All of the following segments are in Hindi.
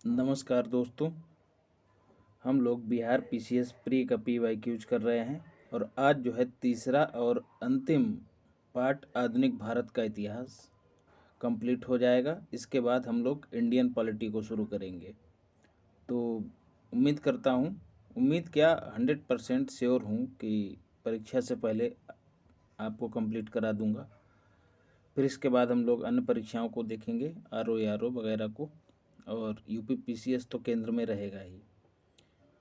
नमस्कार दोस्तों। हम लोग बिहार पीसीएस प्री का पीवाईक्यू यूज कर रहे हैं और आज जो है तीसरा और अंतिम पार्ट आधुनिक भारत का इतिहास कंप्लीट हो जाएगा। इसके बाद हम लोग इंडियन पॉलिटी को शुरू करेंगे। तो उम्मीद करता हूँ, उम्मीद क्या 100% श्योर हूँ कि परीक्षा से पहले आपको कंप्लीट करा दूंगा। फिर इसके बाद हम लोग अन्य परीक्षाओं को देखेंगे, आरओ वगैरह को, और यूपी पीसीएस तो केंद्र में रहेगा ही।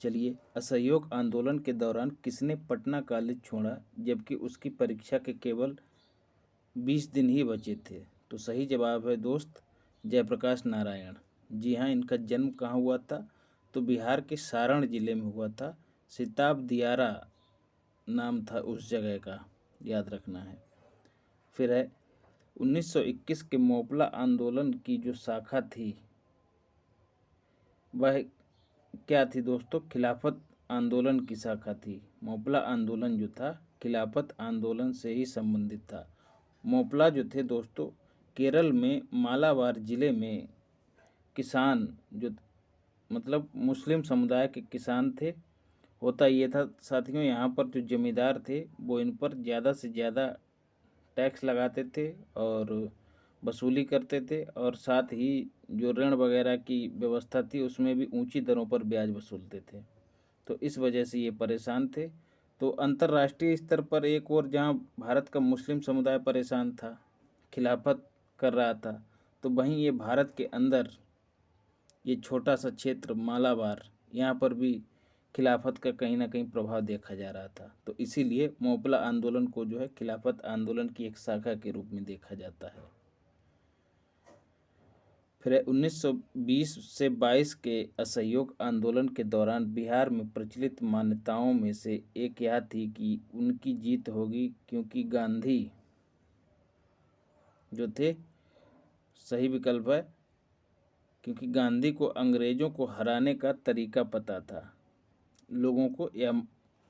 चलिए, असहयोग आंदोलन के दौरान किसने पटना कॉलेज छोड़ा जबकि उसकी परीक्षा के केवल 20 दिन ही बचे थे? तो सही जवाब है दोस्त, जयप्रकाश नारायण। जी हाँ, इनका जन्म कहाँ हुआ था? तो बिहार के सारण जिले में हुआ था। सिताब दियारा नाम था उस जगह का, याद रखना है। फिर है 1921 के मोपला आंदोलन की जो शाखा थी वह क्या थी दोस्तों? खिलाफत आंदोलन की शाखा थी। मोपला आंदोलन जो था खिलाफत आंदोलन से ही संबंधित था। मोपला जो थे दोस्तों केरल में मालाबार जिले में किसान जो मतलब मुस्लिम समुदाय के किसान थे। होता ये था साथियों, यहाँ पर जो जमींदार थे वो इन पर ज़्यादा से ज़्यादा टैक्स लगाते थे और वसूली करते थे, और साथ ही जो ऋण वगैरह की व्यवस्था थी उसमें भी ऊंची दरों पर ब्याज वसूलते थे। तो इस वजह से ये परेशान थे। तो अंतर्राष्ट्रीय स्तर पर एक और जहाँ भारत का मुस्लिम समुदाय परेशान था, खिलाफत कर रहा था, तो वहीं ये भारत के अंदर ये छोटा सा क्षेत्र मालाबार, यहाँ पर भी खिलाफत का कहीं ना कहीं प्रभाव देखा जा रहा था। तो इसीलिए मोपला आंदोलन को जो है खिलाफत आंदोलन की एक शाखा के रूप में देखा जाता है। फिर 1920 से 22 के असहयोग आंदोलन के दौरान बिहार में प्रचलित मान्यताओं में से एक यह थी कि उनकी जीत होगी, क्योंकि गांधी जो थे, सही विकल्प है, क्योंकि गांधी को अंग्रेजों को हराने का तरीका पता था। लोगों को यह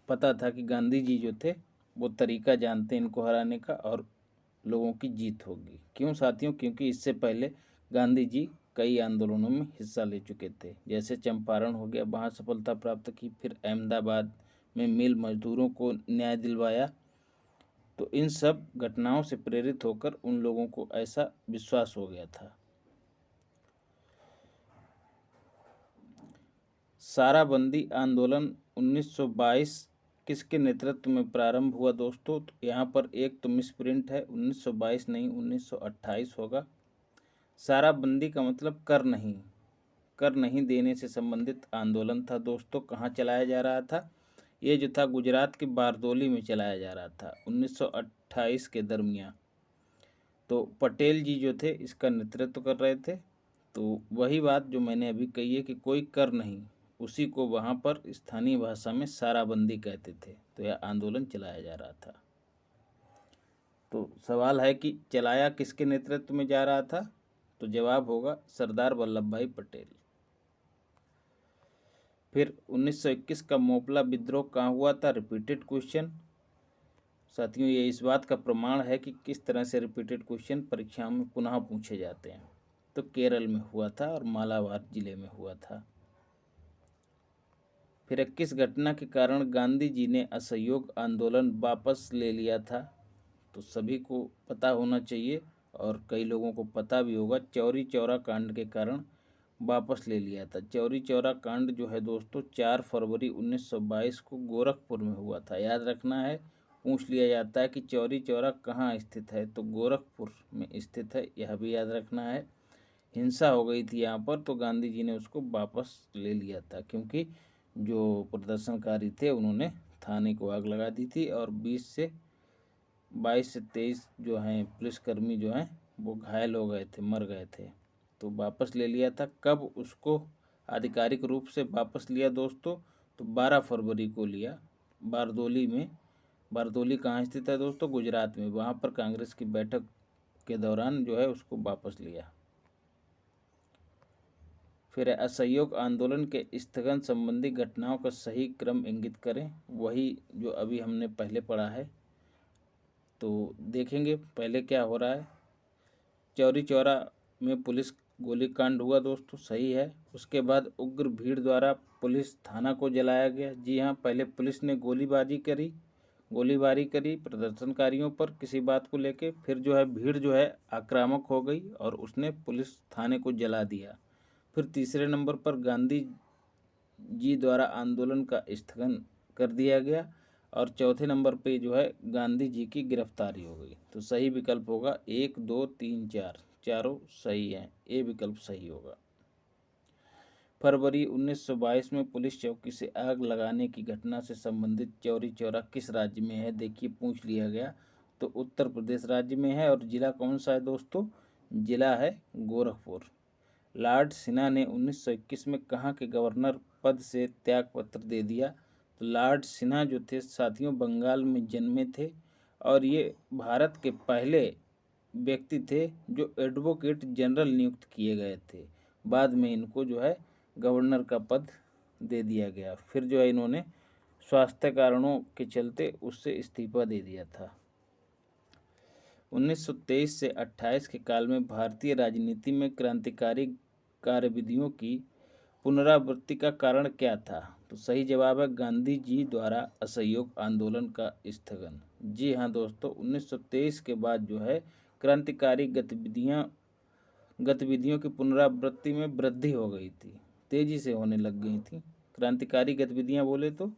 पता था कि गांधी जी जो थे वो तरीका जानते हैं इनको हराने का, और लोगों की जीत होगी। क्यों साथियों? क्योंकि इससे पहले गांधी जी कई आंदोलनों में हिस्सा ले चुके थे। जैसे चंपारण हो गया, वहाँ सफलता प्राप्त की। फिर अहमदाबाद में मिल मजदूरों को न्याय दिलवाया। तो इन सब घटनाओं से प्रेरित होकर उन लोगों को ऐसा विश्वास हो गया था। साराबंदी आंदोलन 1922 किसके नेतृत्व में प्रारंभ हुआ दोस्तों? तो यहाँ पर एक तो मिसप्रिंट है, 1922 नहीं 1928 होगा। साराबंदी का मतलब कर नहीं देने से संबंधित आंदोलन था दोस्तों। कहाँ चलाया जा रहा था? ये जो था गुजरात के बारदोली में चलाया जा रहा था 1928 के दरमियान। तो पटेल जी जो थे इसका नेतृत्व कर रहे थे। तो वही बात जो मैंने अभी कही है कि कोई कर नहीं, उसी को वहाँ पर स्थानीय भाषा में साराबंदी कहते थे। तो यह आंदोलन चलाया जा रहा था। तो सवाल है कि चलाया किसके नेतृत्व में जा रहा था? तो जवाब होगा सरदार वल्लभ भाई पटेल। फिर 1921 का मोपला विद्रोह कहाँ हुआ था? रिपीटेड क्वेश्चन साथियों, ये इस बात का प्रमाण है कि किस तरह से रिपीटेड क्वेश्चन परीक्षाओं में पुनः पूछे जाते हैं। तो केरल में हुआ था और मालाबार जिले में हुआ था। फिर किस घटना के कारण गांधी जी ने असहयोग आंदोलन वापस ले लिया था? तो सभी को पता होना चाहिए और कई लोगों को पता भी होगा। चौरी चौरा कांड के कारण वापस ले लिया था। चौरी चौरा कांड जो है दोस्तों 4 फरवरी 1922 को गोरखपुर में हुआ था। याद रखना है, पूछ लिया जाता है कि चौरी चौरा कहाँ स्थित है, तो गोरखपुर में स्थित है, यह भी याद रखना है। हिंसा हो गई थी यहाँ पर, तो गांधी जी ने उसको वापस ले लिया था, क्योंकि जो प्रदर्शनकारी थे उन्होंने थाने को आग लगा दी थी और 22 से 23 जो हैं पुलिसकर्मी जो हैं वो घायल हो गए थे, मर गए थे। तो वापस ले लिया था। कब उसको आधिकारिक रूप से वापस लिया दोस्तों? तो 12 फरवरी को लिया, बारदोली में। बारदोली कहाँ स्थित है दोस्तों? गुजरात में। वहाँ पर कांग्रेस की बैठक के दौरान जो है उसको वापस लिया। फिर असहयोग आंदोलन के स्थगन संबंधी घटनाओं का सही क्रम इंगित करें। वही जो अभी हमने पहले पढ़ा है। तो देखेंगे पहले क्या हो रहा है। चौरी चौरा में पुलिस गोलीकांड हुआ दोस्तों, सही है। उसके बाद उग्र भीड़ द्वारा पुलिस थाना को जलाया गया। जी हाँ, पहले पुलिस ने गोलीबारी करी प्रदर्शनकारियों पर किसी बात को लेके, फिर जो है भीड़ जो है आक्रामक हो गई और उसने पुलिस थाने को जला दिया। फिर तीसरे नंबर पर गांधी जी द्वारा आंदोलन का स्थगन कर दिया गया और चौथे नंबर पे जो है गांधी जी की गिरफ्तारी हो गई। तो सही विकल्प होगा 1, 2, 3, 4, चारों सही हैं। ए विकल्प सही होगा। फरवरी 1922 में पुलिस चौकी से आग लगाने की घटना से संबंधित चौरी चौरा किस राज्य में है? देखिए, पूछ लिया गया। तो उत्तर प्रदेश राज्य में है। और जिला कौन सा है दोस्तों? जिला है गोरखपुर। लॉर्ड सिन्हा ने 1921 में कहाँ के गवर्नर पद से त्यागपत्र दे दिया? तो लॉर्ड सिन्हा जो थे साथियों, बंगाल में जन्मे थे और ये भारत के पहले व्यक्ति थे जो एडवोकेट जनरल नियुक्त किए गए थे। बाद में इनको जो है गवर्नर का पद दे दिया गया। फिर जो है इन्होंने स्वास्थ्य कारणों के चलते उससे इस्तीफा दे दिया था। 1923 से 28 के काल में भारतीय राजनीति में क्रांतिकारी कार्यविधियों की पुनरावृत्ति का कारण क्या था? तो सही जवाब है गांधी जी द्वारा असहयोग आंदोलन का स्थगन। जी हाँ दोस्तों, 1923 के बाद जो है क्रांतिकारी गतिविधियों की पुनरावृत्ति में वृद्धि हो गई थी, तेजी से होने लग गई थी। क्रांतिकारी गतिविधियां बोले तो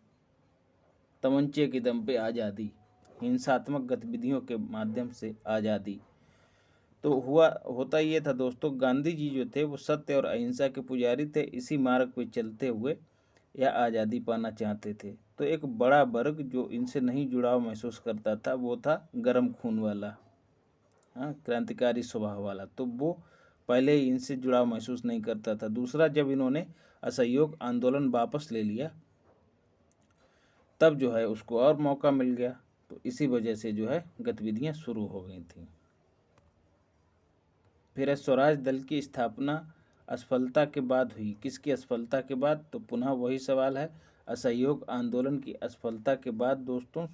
तमंचे के दम पे आज़ादी, हिंसात्मक गतिविधियों के माध्यम से आज़ादी। तो होता ये था दोस्तों, गांधी जी जो थे वो सत्य और अहिंसा के पुजारी थे। इसी मार्ग पे चलते हुए यह आज़ादी पाना चाहते थे। तो एक बड़ा वर्ग जो इनसे नहीं जुड़ाव महसूस करता था वो था गर्म खून वाला, हाँ, क्रांतिकारी स्वभाव वाला। तो वो पहले ही इनसे जुड़ाव महसूस नहीं करता था। दूसरा, जब इन्होंने असहयोग आंदोलन वापस ले लिया तब जो है उसको और मौका मिल गया। तो इसी वजह से जो है गतिविधियां शुरू हो गई थी। फिर है स्वराज दल की स्थापना असफलता के बाद हुई। किसकी असफलता के बाद? तो पुनः वही सवाल है, असहयोग आंदोलन की असफलता के बाद दोस्तों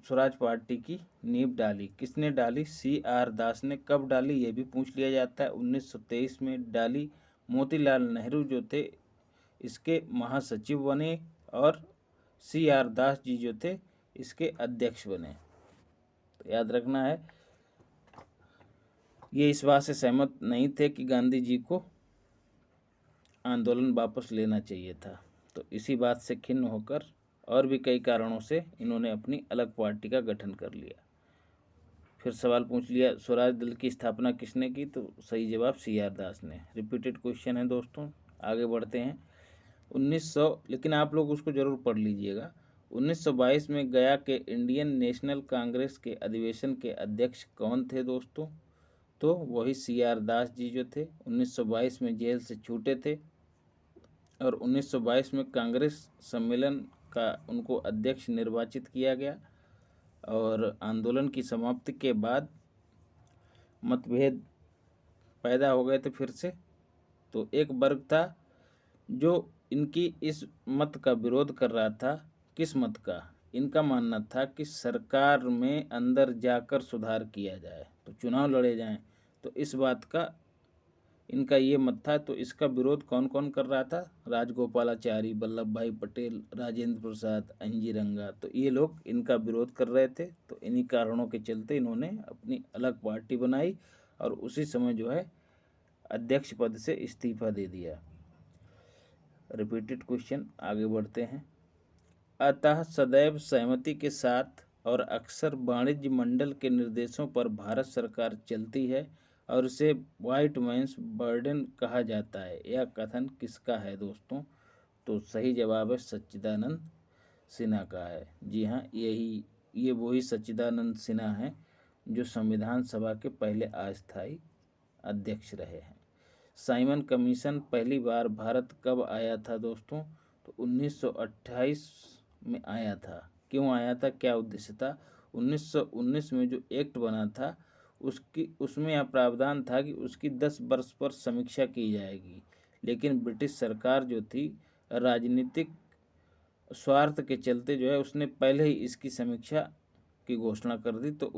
स्वराज पार्टी की नींव डाली। किसने डाली? CR दास ने। कब डाली ये भी पूछ लिया जाता है। 1923 में डाली। मोतीलाल नेहरू जो थे इसके महासचिव बने और CR दास जी जो थे इसके अध्यक्ष बने। तो याद रखना है, ये इस बात से सहमत नहीं थे कि गांधी जी को आंदोलन वापस लेना चाहिए था। तो इसी बात से खिन्न होकर और भी कई कारणों से इन्होंने अपनी अलग पार्टी का गठन कर लिया। फिर सवाल पूछ लिया स्वराज दल की स्थापना किसने की? तो सही जवाब CR दास ने। रिपीटेड क्वेश्चन है दोस्तों। आगे बढ़ते हैं। 1900, लेकिन आप लोग उसको जरूर पढ़ लीजिएगा। 1922 में गया के इंडियन नेशनल कांग्रेस के अधिवेशन के अध्यक्ष कौन थे दोस्तों? तो वही CR दास जी जो थे 1922 में जेल से छूटे थे और 1922 में कांग्रेस सम्मेलन का उनको अध्यक्ष निर्वाचित किया गया। और आंदोलन की समाप्ति के बाद मतभेद पैदा हो गए थे फिर से। तो एक वर्ग था जो इनकी इस मत का विरोध कर रहा था। किस मत का? इनका मानना था कि सरकार में अंदर जाकर सुधार किया जाए, तो चुनाव लड़े जाएं। तो इस बात का इनका ये मत था। तो इसका विरोध कौन कौन कर रहा था? राजगोपालाचारी, वल्लभ भाई पटेल, राजेंद्र प्रसाद, NG रंगा। तो ये लोग इनका विरोध कर रहे थे। तो इन्हीं कारणों के चलते इन्होंने अपनी अलग पार्टी बनाई और उसी समय जो है अध्यक्ष पद से इस्तीफा दे दिया। रिपीटेड क्वेश्चन, आगे बढ़ते हैं। अतः सदैव सहमति के साथ और अक्सर वाणिज्य मंडल के निर्देशों पर भारत सरकार चलती है और इसे व्हाइट मैन्स बर्डन कहा जाता है। यह कथन किसका है दोस्तों? तो सही जवाब है सच्चिदानंद सिन्हा का है। जी हाँ, ये वही सच्चिदानंद सिन्हा हैं जो संविधान सभा के पहले अस्थायी अध्यक्ष रहे हैं। साइमन कमीशन पहली बार भारत कब आया था दोस्तों? तो 1928 में आया था। क्यों आया था, क्या उद्देश्य था? 1919 में जो एक्ट बना था उसमें यह प्रावधान था कि उसकी 10 वर्ष पर समीक्षा की जाएगी। लेकिन ब्रिटिश सरकार जो थी राजनीतिक स्वार्थ के चलते जो है उसने पहले ही इसकी समीक्षा की घोषणा कर दी। तो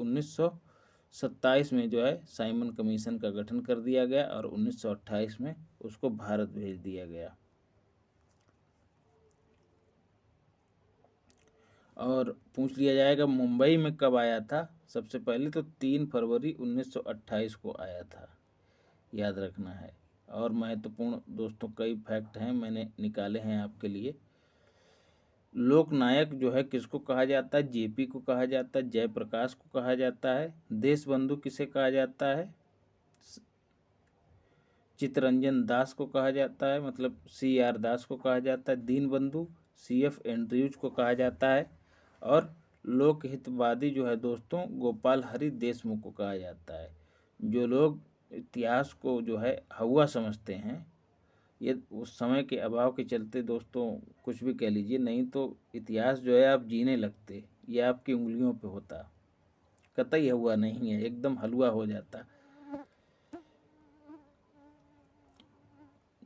27 में जो है साइमन कमीशन का गठन कर दिया गया और 1928 में उसको भारत भेज दिया गया। और पूछ लिया जाएगा मुंबई में कब आया था। सबसे पहले तो 3 फरवरी 1928 को आया था, याद रखना है। और महत्वपूर्ण दोस्तों कई फैक्ट हैं मैंने निकाले हैं आपके लिए। लोकनायक जो है किसको कहा जाता है? जेपी को कहा जाता है, जयप्रकाश को कहा जाता है। देशबंधु किसे कहा जाता है? चित्तरंजन दास को कहा जाता है, मतलब CR दास को कहा जाता है। दीनबंधु CF एंड्रयूज को कहा जाता है। और लोकहितवादी जो है दोस्तों गोपाल हरि देशमुख को कहा जाता है। जो लोग इतिहास को जो है हवा समझते हैं, ये उस समय के अभाव के चलते दोस्तों कुछ भी कह लीजिए, नहीं तो इतिहास जो है आप जीने लगते, ये आपकी उंगलियों पे होता, कतई हुआ नहीं है, एकदम हलवा हो जाता।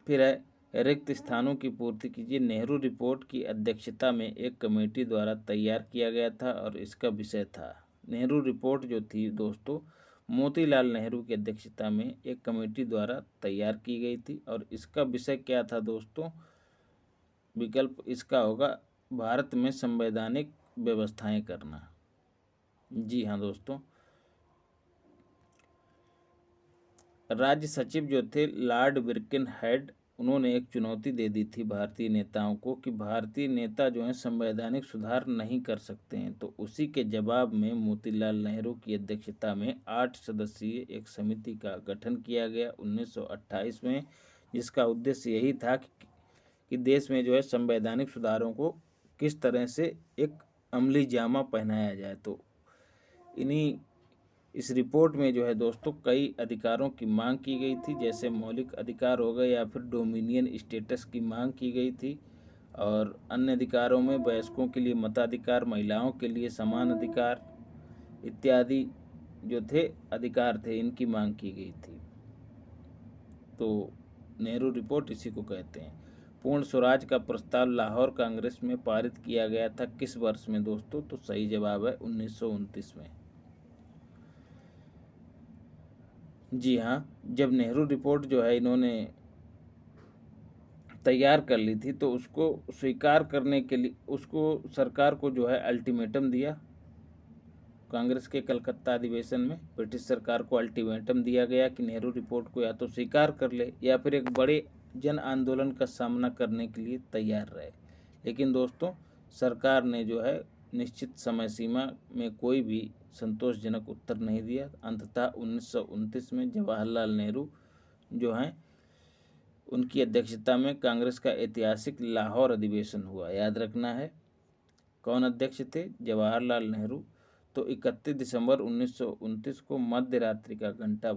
फिर है रिक्त स्थानों की पूर्ति कीजिए। नेहरू रिपोर्ट की अध्यक्षता में एक कमेटी द्वारा तैयार किया गया था और इसका विषय था, नेहरू रिपोर्ट जो थी दोस्तों मोतीलाल नेहरू की अध्यक्षता में एक कमेटी द्वारा तैयार की गई थी और इसका विषय क्या था दोस्तों? विकल्प इसका होगा भारत में संवैधानिक व्यवस्थाएं करना। जी हाँ दोस्तों, राज्य सचिव जो थे लॉर्ड बिर्केनहेड, उन्होंने एक चुनौती दे दी थी भारतीय नेताओं को कि भारतीय नेता जो हैं संवैधानिक सुधार नहीं कर सकते हैं। तो उसी के जवाब में मोतीलाल नेहरू की अध्यक्षता में 8 सदस्यीय एक समिति का गठन किया गया 1928 में, जिसका उद्देश्य यही था कि देश में जो है संवैधानिक सुधारों को किस तरह से एक अमली जामा पहनाया जाए। तो इन्हीं इस रिपोर्ट में जो है दोस्तों कई अधिकारों की मांग की गई थी, जैसे मौलिक अधिकार हो गए या फिर डोमिनियन स्टेटस की मांग की गई थी। और अन्य अधिकारों में वयस्कों के लिए मताधिकार, महिलाओं के लिए समान अधिकार इत्यादि जो थे अधिकार थे, इनकी मांग की गई थी। तो नेहरू रिपोर्ट इसी को कहते हैं। पूर्ण स्वराज का प्रस्ताव लाहौर कांग्रेस में पारित किया गया था किस वर्ष में दोस्तों? तो सही जवाब है 1929 में। जी हाँ, जब नेहरू रिपोर्ट जो है इन्होंने तैयार कर ली थी तो उसको स्वीकार करने के लिए उसको सरकार को जो है अल्टीमेटम दिया। कांग्रेस के कलकत्ता अधिवेशन में ब्रिटिश सरकार को अल्टीमेटम दिया गया कि नेहरू रिपोर्ट को या तो स्वीकार कर ले या फिर एक बड़े जन आंदोलन का सामना करने के लिए तैयार रहे। लेकिन दोस्तों सरकार ने जो है निश्चित समय सीमा में कोई भी संतोषजनक उत्तर नहीं दिया। अंततः 1929 में जवाहरलाल नेहरू जो हैं उनकी अध्यक्षता में कांग्रेस का ऐतिहासिक लाहौर अधिवेशन हुआ, याद रखना है। कौन अध्यक्ष थे? जवाहरलाल नेहरू। तो 31 दिसंबर 1929 को मध्य रात्रि का घंटा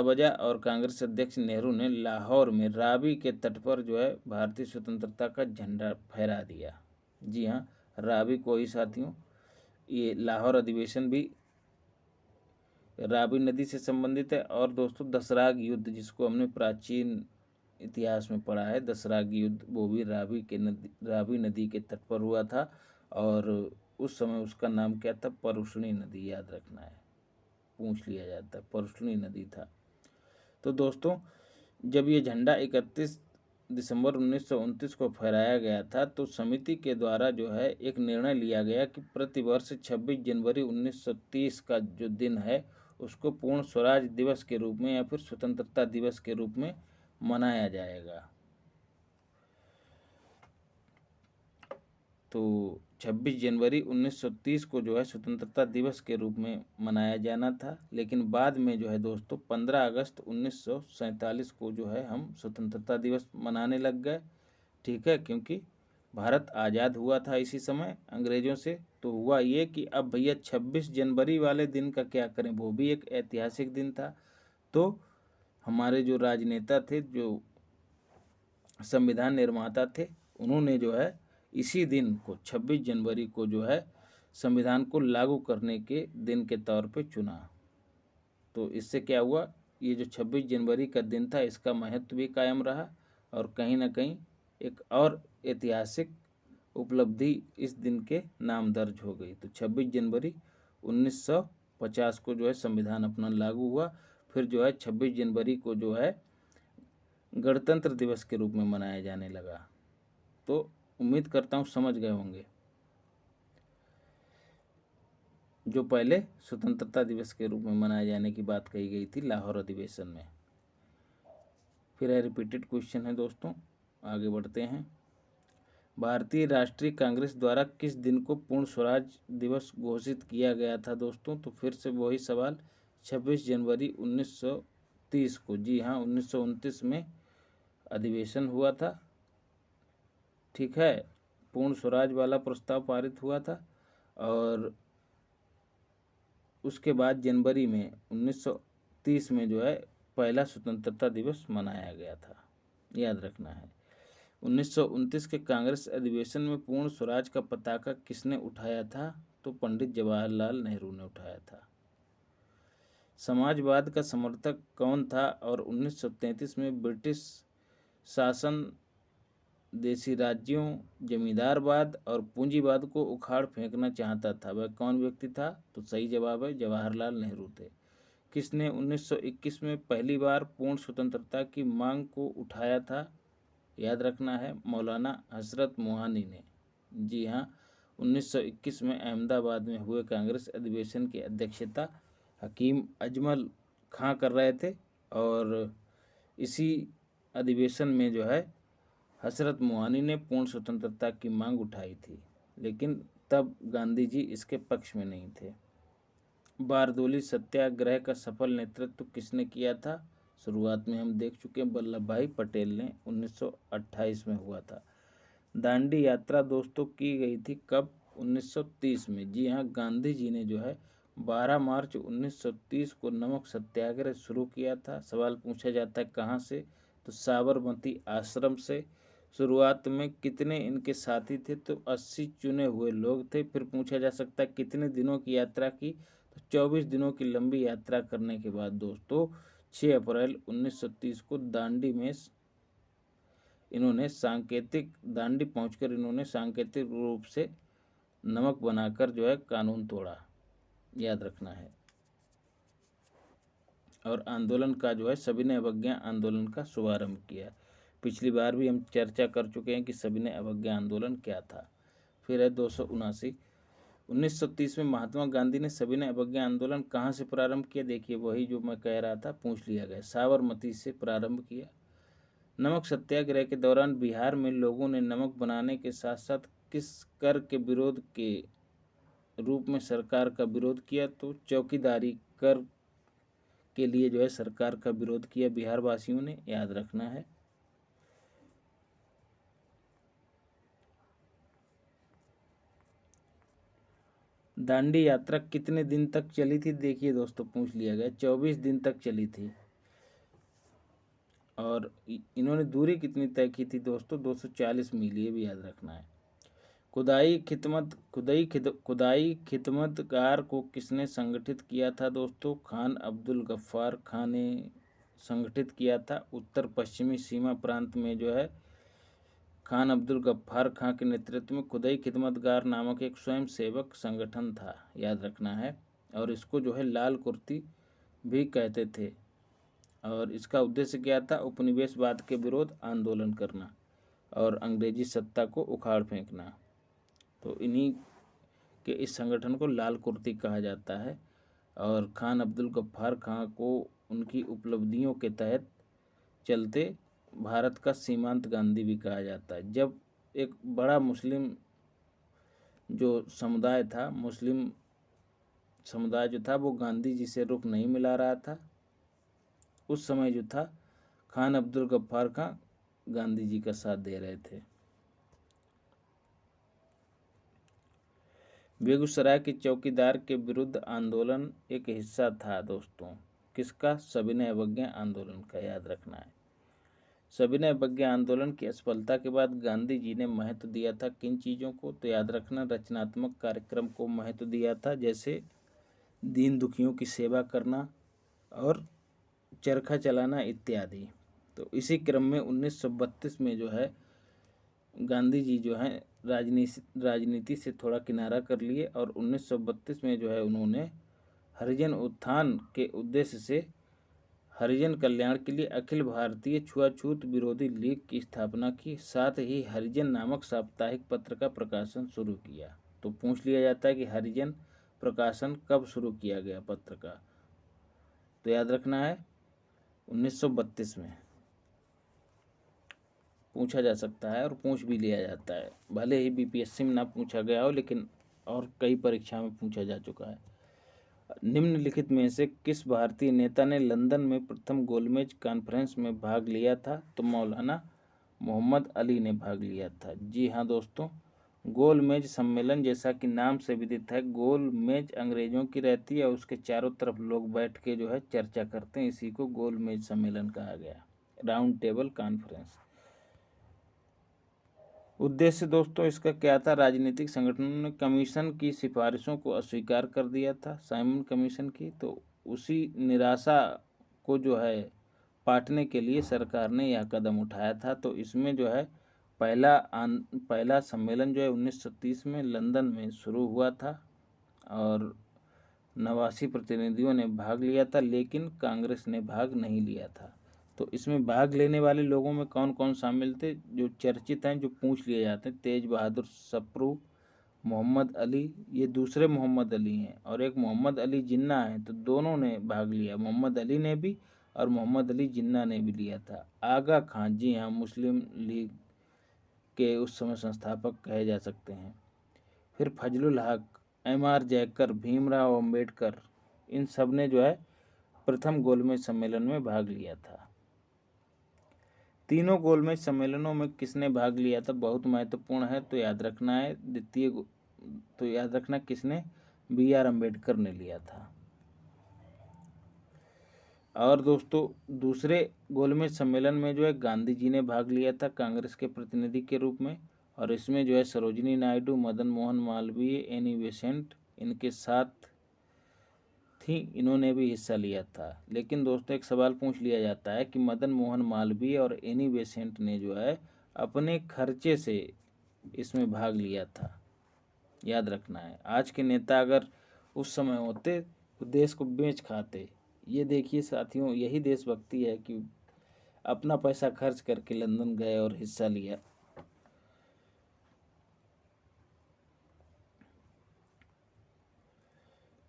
बजा और कांग्रेस अध्यक्ष नेहरू ने लाहौर में रावी के तट पर जो है भारतीय स्वतंत्रता का झंडा फहरा दिया। जी हाँ, रावी को ही साथियों, ये लाहौर अधिवेशन भी रावी नदी से संबंधित है। और दोस्तों दसराग युद्ध जिसको हमने प्राचीन इतिहास में पढ़ा है, दसराग युद्ध, वो भी रावी नदी के तट पर हुआ था और उस समय उसका नाम क्या था? परुष्णी नदी, याद रखना है, पूछ लिया जाता है, परुष्णी नदी था। तो दोस्तों जब ये झंडा 31 दिसंबर 1929 को फहराया गया था तो समिति के द्वारा जो है एक निर्णय लिया गया कि प्रतिवर्ष 26 जनवरी 1930 का जो दिन है उसको पूर्ण स्वराज दिवस के रूप में या फिर स्वतंत्रता दिवस के रूप में मनाया जाएगा। तो 26 जनवरी 1930 को जो है स्वतंत्रता दिवस के रूप में मनाया जाना था, लेकिन बाद में जो है दोस्तों 15 अगस्त 1947 को जो है हम स्वतंत्रता दिवस मनाने लग गए। ठीक है, क्योंकि भारत आज़ाद हुआ था इसी समय अंग्रेज़ों से। तो हुआ ये कि अब भैया 26 जनवरी वाले दिन का क्या करें, वो भी एक ऐतिहासिक दिन था। तो हमारे जो राजनेता थे, जो संविधान निर्माता थे, उन्होंने जो है इसी दिन को 26 जनवरी को जो है संविधान को लागू करने के दिन के तौर पे चुना। तो इससे क्या हुआ, ये जो 26 जनवरी का दिन था इसका महत्व भी कायम रहा और कहीं ना कहीं एक और ऐतिहासिक उपलब्धि इस दिन के नाम दर्ज हो गई। तो 26 जनवरी 1950 को जो है संविधान अपना लागू हुआ। फिर जो है 26 जनवरी को जो है गणतंत्र दिवस के रूप में मनाया जाने लगा। तो उम्मीद करता हूँ समझ गए होंगे। जो पहले स्वतंत्रता दिवस के रूप में मनाए जाने की बात कही गई थी लाहौर अधिवेशन में। फिर है रिपीटेड क्वेश्चन है दोस्तों, आगे बढ़ते हैं। भारतीय राष्ट्रीय कांग्रेस द्वारा किस दिन को पूर्ण स्वराज दिवस घोषित किया गया था दोस्तों? तो फिर से वही सवाल, 26 जनवरी 1930 को। जी हाँ, 1929 में अधिवेशन हुआ था, ठीक है, पूर्ण स्वराज वाला प्रस्ताव पारित हुआ था और उसके बाद जनवरी में 1930 में जो है पहला स्वतंत्रता दिवस मनाया गया था, याद रखना है। 1929 के कांग्रेस अधिवेशन में पूर्ण स्वराज का पताका किसने उठाया था? तो पंडित जवाहरलाल नेहरू ने उठाया था। समाजवाद का समर्थक कौन था और 1933 में ब्रिटिश शासन देशी राज्यों, जमींदारवाद और पूंजीवाद को उखाड़ फेंकना चाहता था? वह कौन व्यक्ति था? तो सही जवाब है जवाहरलाल नेहरू थे। किसने 1921 में पहली बार पूर्ण स्वतंत्रता की मांग को उठाया था? याद रखना है मौलाना हजरत मोहानी ने। जी हाँ, 1921 में अहमदाबाद में हुए कांग्रेस अधिवेशन की अध्यक्षता हकीम अजमल खां कर रहे थे और इसी अधिवेशन में जो है हजरत मोहानी ने पूर्ण स्वतंत्रता की मांग उठाई थी, लेकिन तब गांधी जी इसके पक्ष में नहीं थे। बारदोली सत्याग्रह का सफल नेतृत्व किसने किया था? शुरुआत में हम देख चुके हैं, वल्लभ भाई पटेल ने 1928 में हुआ था। दांडी यात्रा दोस्तों की गई थी कब? 1930 में। जी हाँ, गांधी जी ने जो है 12 मार्च 1930 को नमक सत्याग्रह शुरू किया था। सवाल पूछा जाता है कहाँ से? तो साबरमती आश्रम से। शुरुआत में कितने इनके साथी थे? तो 80 चुने हुए लोग थे। फिर पूछा जा सकता है कितने दिनों की यात्रा की? तो 24 दिनों की लंबी यात्रा करने के बाद दोस्तों 6 अप्रैल 1930 को दांडी में इन्होंने सांकेतिक दांडी पहुंचकर इन्होंने सांकेतिक रूप से नमक बनाकर जो है कानून तोड़ा, याद रखना है। और आंदोलन का जो है सविनय अवज्ञा आंदोलन का शुभारंभ किया। पिछली बार भी हम चर्चा कर चुके हैं कि सविनय अवज्ञा आंदोलन क्या था। फिर है 279, 1930 में महात्मा गांधी ने सविनय अवज्ञा आंदोलन कहाँ से प्रारंभ किया? देखिए वही जो मैं कह रहा था, पूछ लिया गया, साबरमती से प्रारंभ किया। नमक सत्याग्रह के दौरान बिहार में लोगों ने नमक बनाने के साथ साथ किस कर के विरोध के रूप में सरकार का विरोध किया? तो चौकीदारी कर के लिए जो है सरकार का विरोध किया बिहार वासियों ने, याद रखना है। दांडी यात्रा कितने दिन तक चली थी? देखिए दोस्तों पूछ लिया गया, 24 दिन तक चली थी। और इन्होंने दूरी कितनी तय की थी दोस्तों? 240 मील, ये भी याद रखना है। खुदाई खिदमतगार को किसने संगठित किया था दोस्तों? खान अब्दुल गफ्फार खां ने संगठित किया था। उत्तर पश्चिमी सीमा प्रांत में जो है खान अब्दुल गफ्फार खां के नेतृत्व में खुदाई खिदमतगार नामक एक स्वयं सेवक संगठन था, याद रखना है। और इसको जो है लाल कुर्ती भी कहते थे। और इसका उद्देश्य क्या था? उपनिवेशवाद के विरोध आंदोलन करना और अंग्रेजी सत्ता को उखाड़ फेंकना। तो इन्हीं के इस संगठन को लाल कुर्ती कहा जाता है। और खान अब्दुल गफ्फार खां को उनकी उपलब्धियों के तहत चलते भारत का सीमांत गांधी भी कहा जाता है। जब एक बड़ा मुस्लिम जो समुदाय था, मुस्लिम समुदाय जो था वो गांधी जी से रुख नहीं मिला रहा था, उस समय जो था खान अब्दुल गफ्फार खां गांधी जी का साथ दे रहे थे। बेगूसराय के चौकीदार के विरुद्ध आंदोलन एक हिस्सा था दोस्तों, किसका? सविनय अवज्ञा आंदोलन का, याद रखना है। सविनय अवज्ञा आंदोलन की असफलता के बाद गांधी जी ने महत्व दिया था किन चीज़ों को? तो याद रखना, रचनात्मक कार्यक्रम को महत्व दिया था, जैसे दीन दुखियों की सेवा करना और चरखा चलाना इत्यादि। तो इसी क्रम में 1932 में जो है गांधी जी जो हैं राजनीति से थोड़ा किनारा कर लिए और 1932 में जो है उन्होंने हरिजन उत्थान के उद्देश्य से हरिजन कल्याण के लिए अखिल भारतीय छुआछूत विरोधी लीग की स्थापना की। साथ ही हरिजन नामक साप्ताहिक पत्र का प्रकाशन शुरू किया। तो पूछ लिया जाता है कि हरिजन प्रकाशन कब शुरू किया गया पत्र का, तो याद रखना है 1932 में। पूछा जा सकता है और पूछ भी लिया जाता है, भले ही बीपीएससी में ना पूछा गया हो लेकिन और कई परीक्षा में पूछा जा चुका है। निम्नलिखित में से किस भारतीय नेता ने लंदन में प्रथम गोलमेज कॉन्फ्रेंस में भाग लिया था? तो मौलाना मोहम्मद अली ने भाग लिया था। जी हाँ दोस्तों, गोलमेज सम्मेलन जैसा कि नाम से विदित है, गोल मेज अंग्रेजों की रहती है और उसके चारों तरफ लोग बैठ के जो है चर्चा करते हैं, इसी को गोलमेज सम्मेलन कहा गया, राउंड टेबल कॉन्फ्रेंस। उद्देश्य दोस्तों इसका क्या था? राजनीतिक संगठनों ने कमीशन की सिफारिशों को अस्वीकार कर दिया था, साइमन कमीशन की, तो उसी निराशा को जो है पाटने के लिए सरकार ने यह कदम उठाया था। तो इसमें जो है पहला सम्मेलन जो है 1930 में लंदन में शुरू हुआ था और 89 प्रतिनिधियों ने भाग लिया था, लेकिन कांग्रेस ने भाग नहीं लिया था। तो इसमें भाग लेने वाले लोगों में कौन कौन शामिल थे जो चर्चित हैं, जो पूछ लिए जाते हैं? तेज बहादुर सप्रू, मोहम्मद अली, ये दूसरे मोहम्मद अली हैं, और एक मोहम्मद अली जिन्ना है। तो दोनों ने भाग लिया, मोहम्मद अली ने भी और मोहम्मद अली जिन्ना ने भी लिया था। आगा खां, जी हाँ, मुस्लिम लीग के उस समय संस्थापक कहे जा सकते हैं। फिर फजलुल हक, एम.आर. जयकर, भीमराव अम्बेडकर, इन सब ने जो है प्रथम गोलमेज सम्मेलन में भाग लिया था। तीनों गोलमेज सम्मेलनों में किसने भाग लिया था? बहुत महत्वपूर्ण है, तो याद रखना है। तो याद रखना किसने? बी.आर. अम्बेडकर ने लिया था। और दोस्तों दूसरे गोलमेज सम्मेलन में जो है गांधी जी ने भाग लिया था कांग्रेस के प्रतिनिधि के रूप में, और इसमें जो है सरोजिनी नायडू, मदन मोहन मालवीय, एनी बेसेंट इनके साथ थी, इन्होंने भी हिस्सा लिया था। लेकिन दोस्तों एक सवाल पूछ लिया जाता है कि मदन मोहन मालवीय और एनी बेसेंट ने जो है अपने खर्चे से इसमें भाग लिया था, याद रखना है। आज के नेता अगर उस समय होते तो देश को बेच खाते। ये देखिए साथियों, यही देशभक्ति है कि अपना पैसा खर्च करके लंदन गए और हिस्सा लिया।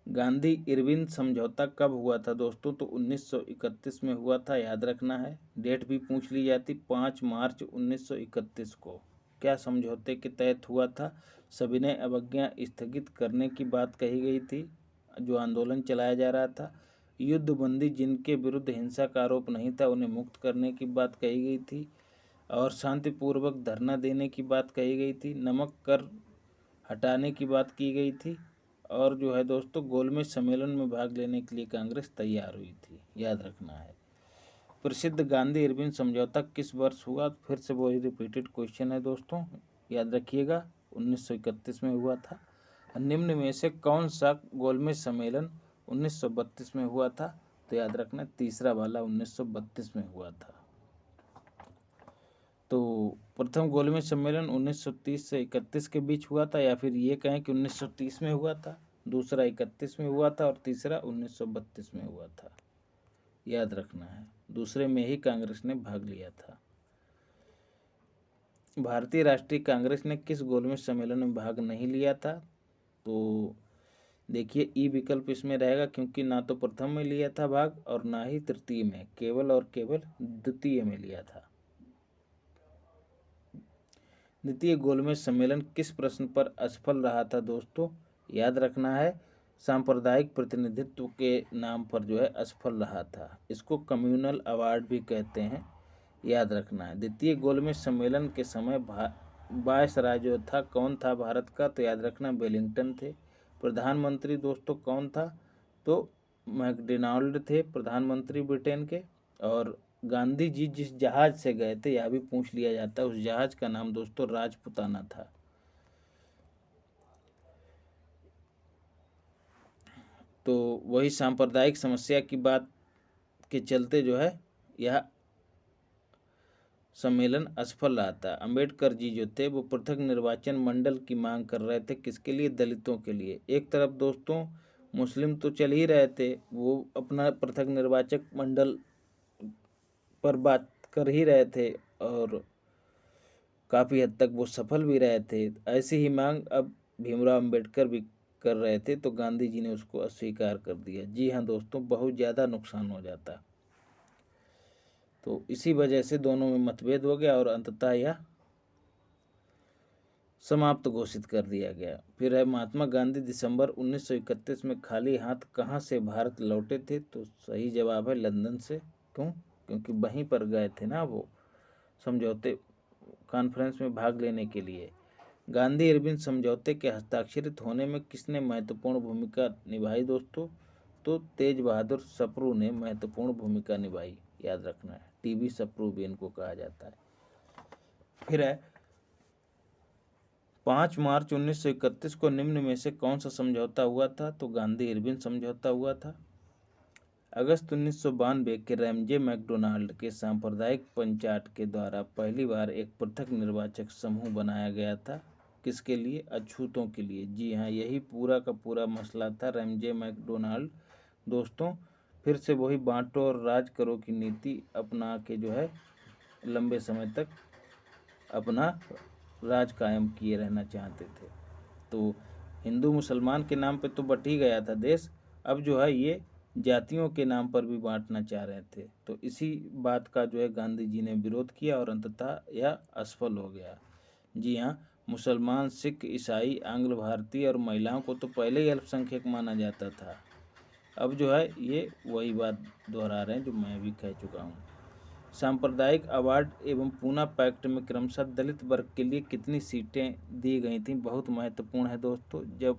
गांधी इरविन समझौता कब हुआ था दोस्तों? तो 1931 में हुआ था, याद रखना है। डेट भी पूछ ली जाती, 5 मार्च 1931 को। क्या समझौते के तहत हुआ था? सविनय अवज्ञा स्थगित करने की बात कही गई थी, जो आंदोलन चलाया जा रहा था। युद्धबंदी, जिनके विरुद्ध हिंसा का आरोप नहीं था उन्हें मुक्त करने की बात कही गई थी, और शांतिपूर्वक धरना देने की बात कही गई थी। नमक कर हटाने की बात की गई थी, और जो है दोस्तों गोलमेज सम्मेलन में भाग लेने के लिए कांग्रेस तैयार हुई थी, याद रखना है। प्रसिद्ध गांधी इरविन समझौता किस वर्ष हुआ? फिर से वही रिपीटेड क्वेश्चन है दोस्तों, याद रखिएगा, 1931 में हुआ था। निम्न में से कौन सा गोलमेज सम्मेलन 1932 में हुआ था? तो याद रखना तीसरा वाला 1932 में हुआ था। तो प्रथम गोलमेज सम्मेलन 1930 से 31 के बीच हुआ था, या फिर ये कहें कि 1930 में हुआ था, दूसरा 31 में हुआ था और तीसरा 1932 में हुआ था, याद रखना है। दूसरे में ही कांग्रेस ने भाग लिया था। भारतीय राष्ट्रीय कांग्रेस ने किस गोलमेज सम्मेलन में भाग नहीं लिया था? तो देखिए ई विकल्प इसमें रहेगा, क्योंकि ना तो प्रथम में लिया था भाग और ना ही तृतीय में, केवल और केवल द्वितीय में लिया था। द्वितीय गोलमेज सम्मेलन किस प्रश्न पर असफल रहा था दोस्तों? याद रखना है, सांप्रदायिक प्रतिनिधित्व के नाम पर जो है असफल रहा था। इसको कम्युनल अवार्ड भी कहते हैं, याद रखना है। द्वितीय गोलमेज सम्मेलन के समय वायसराय जो था कौन था भारत का? तो याद रखना वेलिंगटन थे। प्रधानमंत्री दोस्तों कौन था? तो मैकडोनाल्ड थे प्रधानमंत्री ब्रिटेन के। और गांधी जी जिस जहाज से गए थे, यह भी पूछ लिया जाता है, उस जहाज का नाम दोस्तों राजपुताना था। तो वही सांप्रदायिक समस्या की बात के चलते जो है यह सम्मेलन असफल रहा था। अंबेडकर जी जो थे वो पृथक निर्वाचन मंडल की मांग कर रहे थे। किसके लिए? दलितों के लिए। एक तरफ दोस्तों मुस्लिम तो चल ही रहे थे, वो अपना पृथक निर्वाचक मंडल पर बात कर ही रहे थे और काफ़ी हद तक वो सफल भी रहे थे। ऐसी ही मांग अब भीमराव अंबेडकर भी कर रहे थे, तो गांधी जी ने उसको अस्वीकार कर दिया। जी हाँ दोस्तों, बहुत ज़्यादा नुकसान हो जाता। तो इसी वजह से दोनों में मतभेद हो गया और अंततः यह समाप्त घोषित कर दिया गया। फिर है महात्मा गांधी दिसंबर 1931 में खाली हाथ कहाँ से भारत लौटे थे? तो सही जवाब है लंदन से। क्यों? क्योंकि वहीं पर गए थे ना वो समझौते कॉन्फ्रेंस में भाग लेने के लिए। गांधी इरविन समझौते के हस्ताक्षरित होने में किसने महत्वपूर्ण भूमिका निभाई दोस्तों? तो तेज बहादुर सप्रू ने महत्वपूर्ण भूमिका निभाई। याद रखना है, टीबी सप्रू भी इनको कहा जाता है। फिर है 5 मार्च 1931 को निम्न में से कौन सा समझौता हुआ था? तो गांधी इरविन समझौता हुआ था। अगस्त 1992 के रैमजे मैकडोनाल्ड के सांप्रदायिक पंचायत के द्वारा पहली बार एक पृथक निर्वाचक समूह बनाया गया था। किसके लिए? अछूतों के लिए। जी हाँ, यही पूरा का पूरा मसला था रैमजे मैकडोनाल्ड। दोस्तों फिर से वही बांटो और राज करो की नीति अपना के जो है लंबे समय तक अपना राज कायम किए रहना चाहते थे। तो हिंदू मुसलमान के नाम पे तो बट ही गया था देश, अब जो है ये जातियों के नाम पर भी बांटना चाह रहे थे। तो इसी बात का जो है गांधी जी ने विरोध किया और अंततः यह असफल हो गया। जी हाँ, मुसलमान, सिख, ईसाई, आंग्ल भारतीय और महिलाओं को तो पहले ही अल्पसंख्यक माना जाता था। अब जो है ये वही बात दोहरा रहे हैं जो मैं भी कह चुका हूँ। सांप्रदायिक अवार्ड एवं पूना पैक्ट में क्रमशः दलित वर्ग के लिए कितनी सीटें दी गई थीं? बहुत महत्वपूर्ण है दोस्तों। जब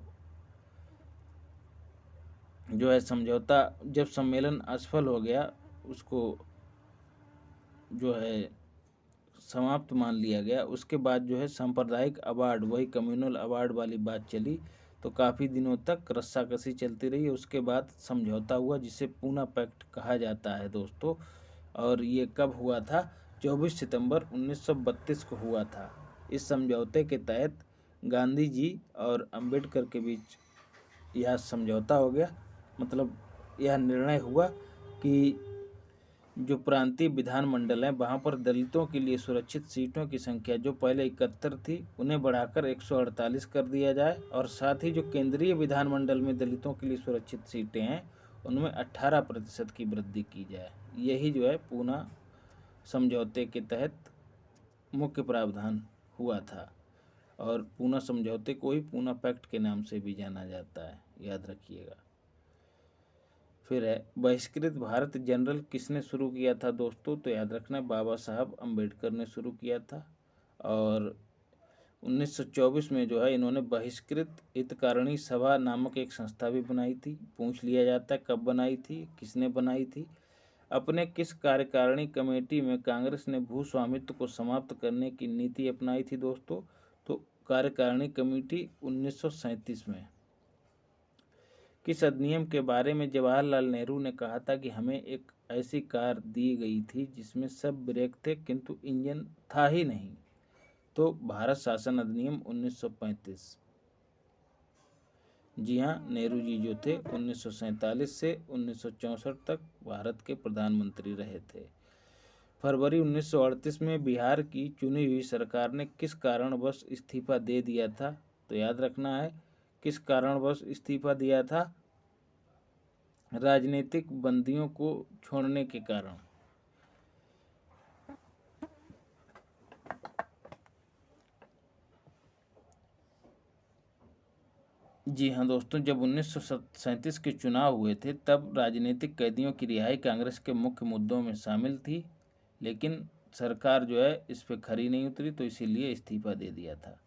जो है समझौता, जब सम्मेलन असफल हो गया, उसको जो है समाप्त मान लिया गया, उसके बाद जो है सांप्रदायिक अवार्ड, वही कम्युनल अवार्ड वाली बात चली, तो काफ़ी दिनों तक रस्साकसी चलती रही। उसके बाद समझौता हुआ जिसे पूना पैक्ट कहा जाता है दोस्तों। और ये कब हुआ था? 24 सितंबर 1932 को हुआ था। इस समझौते के तहत गांधी जी और अंबेडकर के बीच यह समझौता हो गया, मतलब यह निर्णय हुआ कि जो प्रांतीय विधानमंडल हैं वहाँ पर दलितों के लिए सुरक्षित सीटों की संख्या जो पहले 71 थी उन्हें बढ़ाकर 148 कर दिया जाए, और साथ ही जो केंद्रीय विधानमंडल में दलितों के लिए सुरक्षित सीटें हैं उनमें 18% की वृद्धि की जाए। यही जो है पूना समझौते के तहत मुख्य प्रावधान हुआ था, और पूना समझौते को ही पूना पैक्ट के नाम से भी जाना जाता है, याद रखिएगा। फिर है बहिष्कृत भारत जनरल किसने शुरू किया था दोस्तों? तो याद रखना बाबा साहब अम्बेडकर ने शुरू किया था। और 1924 में जो है इन्होंने बहिष्कृत हितकारिणी सभा नामक एक संस्था भी बनाई थी। पूछ लिया जाता है कब बनाई थी, किसने बनाई थी। अपने किस कार्यकारिणी कमेटी में कांग्रेस ने भू स्वामित्व को समाप्त करने की नीति अपनाई थी दोस्तों? तो कार्यकारिणी कमेटी 1937 में। किस अधिनियम के बारे में जवाहरलाल नेहरू ने कहा था कि हमें एक ऐसी कार दी गई थी जिसमें सब ब्रेक थे किंतु इंजन था ही नहीं? तो भारत शासन अधिनियम 1935। जी हाँ, नेहरू जी जो थे 1947 से 1964 तक भारत के प्रधानमंत्री रहे थे। फरवरी 1938 में बिहार की चुनी हुई सरकार ने किस कारणवश इस्तीफा दे दिया था? तो याद रखना है किस कारणवश इस्तीफा दिया था? राजनीतिक बंदियों को छोड़ने के कारण। जी हाँ दोस्तों, जब 1937 के चुनाव हुए थे तब राजनीतिक कैदियों की रिहाई कांग्रेस के मुख्य मुद्दों में शामिल थी, लेकिन सरकार जो है इस पर खरी नहीं उतरी, तो इसीलिए इस्तीफा दे दिया था।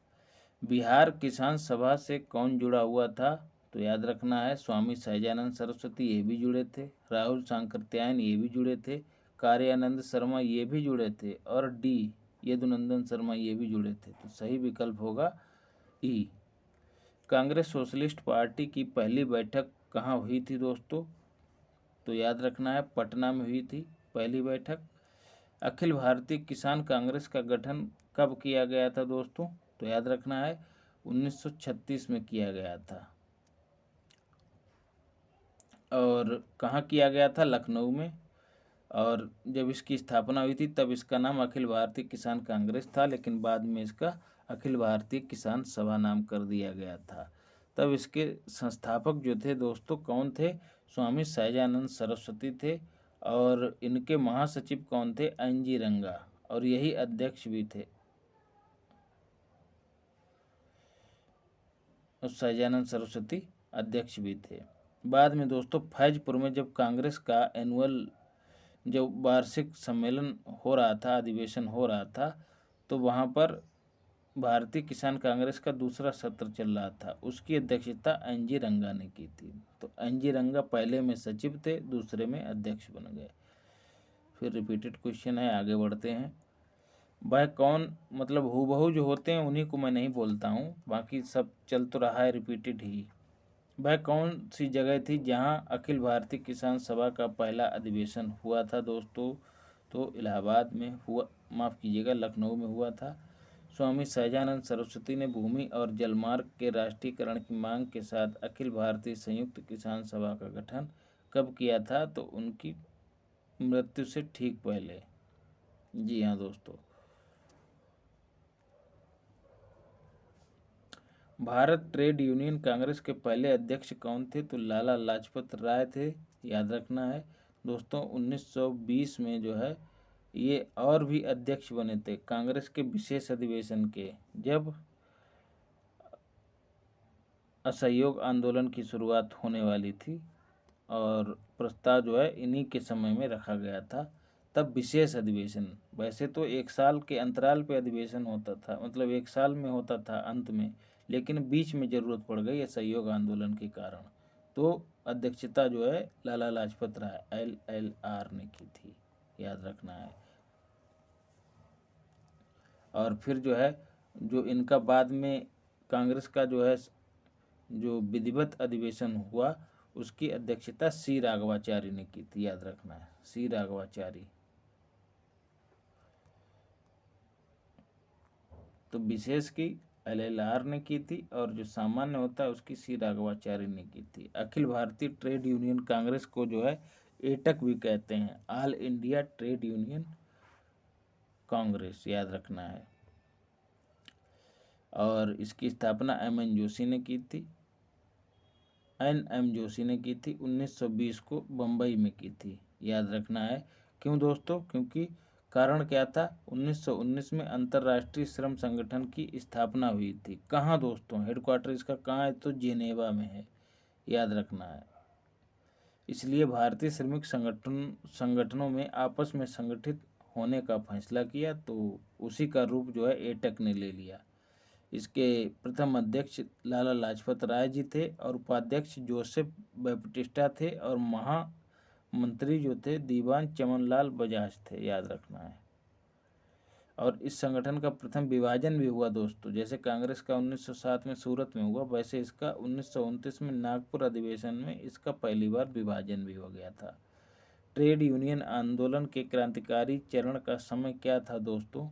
बिहार किसान सभा से कौन जुड़ा हुआ था? तो याद रखना है स्वामी सहजानंद सरस्वती, ये भी जुड़े थे। राहुल सांकृत्यायन, ये भी जुड़े थे। कार्यानंद शर्मा, ये भी जुड़े थे। और डी यदुनंदन शर्मा, ये भी जुड़े थे। तो सही विकल्प होगा ई। कांग्रेस सोशलिस्ट पार्टी की पहली बैठक कहाँ हुई थी दोस्तों? तो याद रखना है पटना में हुई थी पहली बैठक। अखिल भारतीय किसान कांग्रेस का गठन कब किया गया था दोस्तों? तो याद रखना है 1936 में किया गया था। और कहाँ किया गया था? लखनऊ में। और जब इसकी स्थापना हुई थी तब इसका नाम अखिल भारतीय किसान कांग्रेस था, लेकिन बाद में इसका अखिल भारतीय किसान सभा नाम कर दिया गया था। तब इसके संस्थापक जो थे दोस्तों कौन थे? स्वामी सहजानंद सरस्वती थे। और इनके महासचिव कौन थे? एन.जी. रंगा। और यही अध्यक्ष भी थे। और सहजानंद सरस्वती अध्यक्ष भी थे। बाद में दोस्तों फैजपुर में जब कांग्रेस का एनुअल जब वार्षिक सम्मेलन हो रहा था, अधिवेशन हो रहा था, तो वहाँ पर भारतीय किसान कांग्रेस का दूसरा सत्र चल रहा था। उसकी अध्यक्षता एन.जी. रंगा ने की थी। तो एन.जी. रंगा पहले में सचिव थे, दूसरे में अध्यक्ष बन गए। फिर रिपीटेड क्वेश्चन है, आगे बढ़ते हैं। वह कौन, मतलब हूबहू जो होते हैं उन्हीं को मैं नहीं बोलता हूँ, बाकी सब चल तो रहा है रिपीटेड ही। वह कौन सी जगह थी जहां अखिल भारतीय किसान सभा का पहला अधिवेशन हुआ था दोस्तों? तो इलाहाबाद में हुआ, माफ़ कीजिएगा, लखनऊ में हुआ था। स्वामी सहजानंद सरस्वती ने भूमि और जलमार्ग के राष्ट्रीयकरण की मांग के साथ अखिल भारतीय संयुक्त किसान सभा का गठन कब किया था? तो उनकी मृत्यु से ठीक पहले। जी हाँ दोस्तों। भारत ट्रेड यूनियन कांग्रेस के पहले अध्यक्ष कौन थे? तो लाला लाजपत राय थे। याद रखना है दोस्तों। 1920 में जो है ये और भी अध्यक्ष बने थे कांग्रेस के विशेष अधिवेशन के, जब असहयोग आंदोलन की शुरुआत होने वाली थी और प्रस्ताव जो है इन्हीं के समय में रखा गया था। तब विशेष अधिवेशन, वैसे तो एक साल के अंतराल पे अधिवेशन होता था, मतलब एक साल में होता था अंत में, लेकिन बीच में ज़रूरत पड़ गई असहयोग आंदोलन के कारण, तो अध्यक्षता जो है लाला लाजपत राय LLR ने की थी। याद रखना है। और फिर जो है जो इनका बाद में कांग्रेस का जो है जो विधिवत अधिवेशन हुआ उसकी अध्यक्षता सी राघवाचारी ने की थी। याद रखना है, सी राघवाचारी। तो विशेष की LLR ने की थी और जो सामान्य होता है उसकी सी राघवाचारी ने की थी। अखिल भारतीय ट्रेड यूनियन कांग्रेस को जो है एटक भी कहते हैं, all India trade union Congress. याद रखना है। और इसकी स्थापना M.N. जोशी ने की थी। N.M. जोशी ने की थी 1920 को बम्बई में की थी। याद रखना है। क्यों दोस्तों? क्योंकि कारण क्या था? 1919 में अंतर्राष्ट्रीय श्रम संगठन की स्थापना हुई थी। कहाँ दोस्तों? हेडक्वार्टर इसका कहाँ है? तो जेनेवा में है। याद रखना है। इसलिए भारतीय श्रमिक संगठनों में आपस में संगठित होने का फैसला किया, तो उसी का रूप जो है एटक ने ले लिया। इसके प्रथम अध्यक्ष लाला लाजपत राय जी थे और उपाध्यक्ष जोसेफ बैप्टिस्टा थे और महामंत्री जो थे दीवान चमनलाल बजाज थे। याद रखना है। और इस संगठन का प्रथम विभाजन भी हुआ दोस्तों, जैसे कांग्रेस का 1907 में सूरत में हुआ, वैसे इसका 1929 में नागपुर अधिवेशन में इसका पहली बार विभाजन भी हो गया था। ट्रेड यूनियन आंदोलन के क्रांतिकारी चरण का समय क्या था दोस्तों?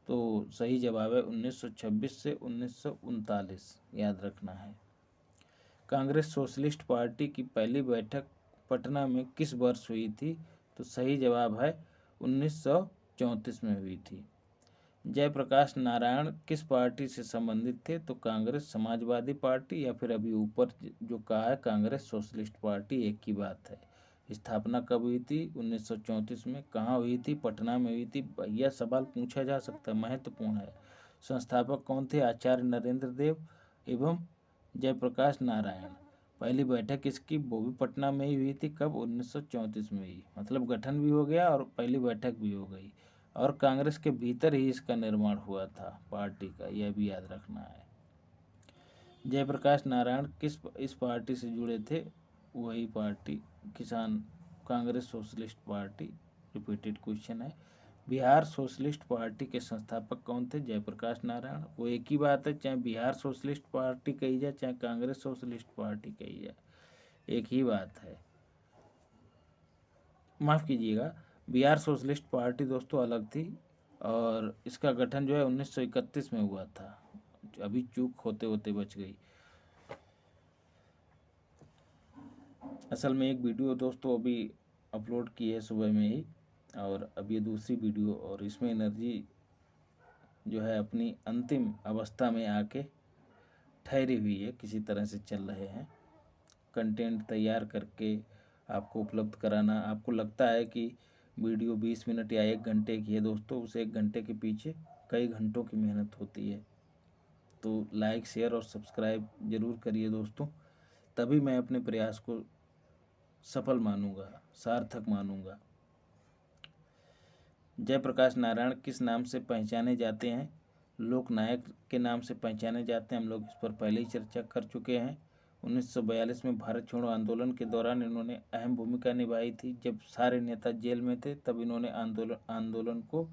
तो सही जवाब है 1926 से 1939। याद रखना है। कांग्रेस सोशलिस्ट पार्टी की पहली बैठक पटना में किस वर्ष हुई थी? तो सही जवाब है 1934 में हुई थी। जयप्रकाश नारायण किस पार्टी से संबंधित थे? तो कांग्रेस समाजवादी पार्टी, या फिर अभी ऊपर जो कहा है कांग्रेस सोशलिस्ट पार्टी, एक ही बात है। स्थापना कब हुई थी? 1934 में। कहाँ हुई थी? पटना में हुई थी। यह सवाल पूछा जा सकता है, महत्वपूर्ण है। संस्थापक कौन थे? आचार्य नरेंद्र देव एवं जयप्रकाश नारायण। पहली बैठक इसकी वो भी पटना में ही हुई थी। कब? 1934 में हुई। मतलब गठन भी हो गया और पहली बैठक भी हो गई, और कांग्रेस के भीतर ही इसका निर्माण हुआ था पार्टी का, यह भी याद रखना है। जयप्रकाश नारायण इस पार्टी से जुड़े थे? वही पार्टी किसान Congress socialist party. Repeated question है। बिहार सोशलिस्ट पार्टी के संस्थापक कौन थे? जयप्रकाश नारायण। वो एक ही बात है, चाहे बिहार सोशलिस्ट पार्टी कही जाए चाहे कांग्रेस सोशलिस्ट पार्टी कही जाए, एक ही बात है। माफ़ कीजिएगा, बिहार सोशलिस्ट पार्टी दोस्तों अलग थी और इसका गठन जो है 1931 में हुआ था। अभी चूक होते होते बच गई। असल में एक वीडियो दोस्तों अभी अपलोड की है सुबह में ही, और अब ये दूसरी वीडियो, और इसमें एनर्जी जो है अपनी अंतिम अवस्था में आके ठहरी हुई है, किसी तरह से चल रहे हैं। कंटेंट तैयार करके आपको उपलब्ध कराना, आपको लगता है कि वीडियो 20 मिनट या 1 घंटे की है दोस्तों, उस 1 घंटे के पीछे कई घंटों की मेहनत होती है। तो लाइक, शेयर और सब्सक्राइब ज़रूर करिए दोस्तों, तभी मैं अपने प्रयास को सफल मानूंगा, सार्थक मानूंगा। जयप्रकाश नारायण किस नाम से पहचाने जाते हैं? लोक नायक के नाम से पहचाने जाते हैं। हम लोग इस पर पहले ही चर्चा कर चुके हैं। 1942 में भारत छोड़ो आंदोलन के दौरान इन्होंने अहम भूमिका निभाई थी। जब सारे नेता जेल में थे तब इन्होंने आंदोलन को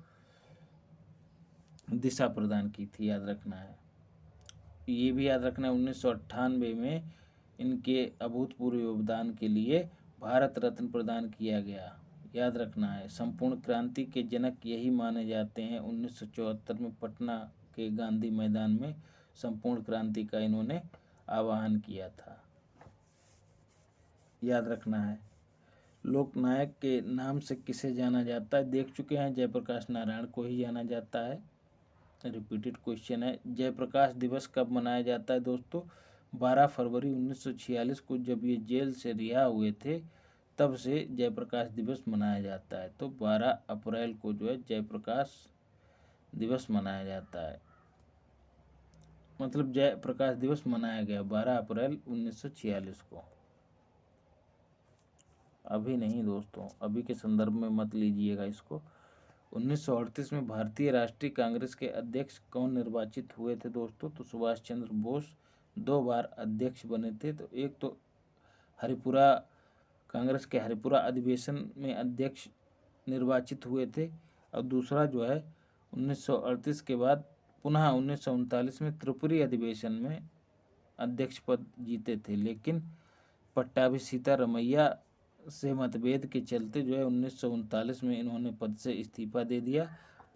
दिशा प्रदान की थी, याद रखना है। ये भी याद रखना है 1998 में इनके अभूतपूर्व योगदान के लिए भारत रत्न प्रदान किया गया, याद रखना है। संपूर्ण क्रांति के जनक यही माने जाते हैं। 1974 में पटना के गांधी मैदान में संपूर्ण क्रांति का इन्होंने आह्वान किया था, याद रखना है। लोकनायक के नाम से किसे जाना जाता है? देख चुके हैं, जयप्रकाश नारायण को ही जाना जाता है। रिपीटेड क्वेश्चन है। जयप्रकाश दिवस कब मनाया जाता है दोस्तों? 12 फरवरी 1946 को, जब ये जेल से रिहा हुए थे तब से जयप्रकाश दिवस मनाया जाता है। तो 12 अप्रैल को जो है जयप्रकाश दिवस मनाया जाता है, मतलब जयप्रकाश दिवस मनाया गया 12 अप्रैल 1946 को। अभी नहीं दोस्तों, अभी के संदर्भ में मत लीजिएगा इसको। 1938 में भारतीय राष्ट्रीय कांग्रेस के अध्यक्ष कौन निर्वाचित हुए थे दोस्तों? तो सुभाष चंद्र बोस 2 बार अध्यक्ष बने थे। तो एक तो हरिपुरा, कांग्रेस के हरिपुरा अधिवेशन में अध्यक्ष निर्वाचित हुए थे, और दूसरा जो है 1938 के बाद पुनः 1939 में त्रिपुरी अधिवेशन में अध्यक्ष पद जीते थे, लेकिन पट्टाभी सीतारमैया से मतभेद के चलते जो है 1939 में इन्होंने पद से इस्तीफा दे दिया।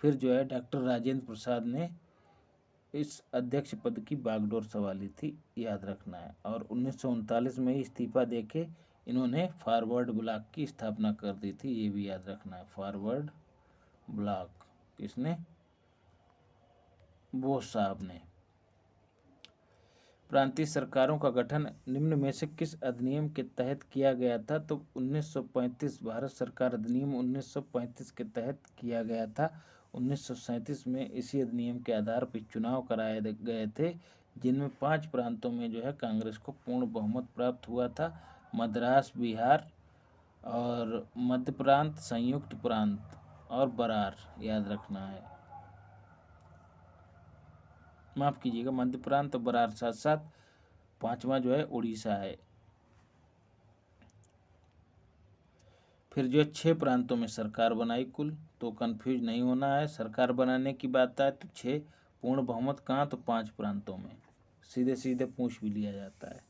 फिर जो है डॉक्टर राजेंद्र प्रसाद ने इस अध्यक्ष पद की बागडोर संभाली थी, याद रखना है। और 1939 में ही इस्तीफा देके इन्होंने फॉरवर्ड ब्लॉक की स्थापना कर दी थी, ये भी याद रखना है। फॉरवर्ड ब्लॉक किसने? बोस साहब ने। प्रांतीय सरकारों का गठन निम्न में से किस अधिनियम के तहत किया गया था? तो 1935 भारत सरकार अधिनियम 1935 के तहत किया गया था। 1937 में इसी अधिनियम के आधार पर चुनाव कराए गए थे, जिनमें 5 प्रांतों में जो है कांग्रेस को पूर्ण बहुमत प्राप्त हुआ था। मद्रास, बिहार और मध्य प्रांत, संयुक्त प्रांत और बरार, याद रखना है। माफ कीजिएगा, मध्य प्रांत और बरार, साथ साथ 5वां जो है उड़ीसा है। फिर जो 6 प्रांतों में सरकार बनाई कुल, तो कंफ्यूज नहीं होना है। सरकार बनाने की बात आए तो 6, पूर्ण बहुमत कहाँ? तो 5 प्रांतों में। सीधे सीधे पूछ भी लिया जाता है।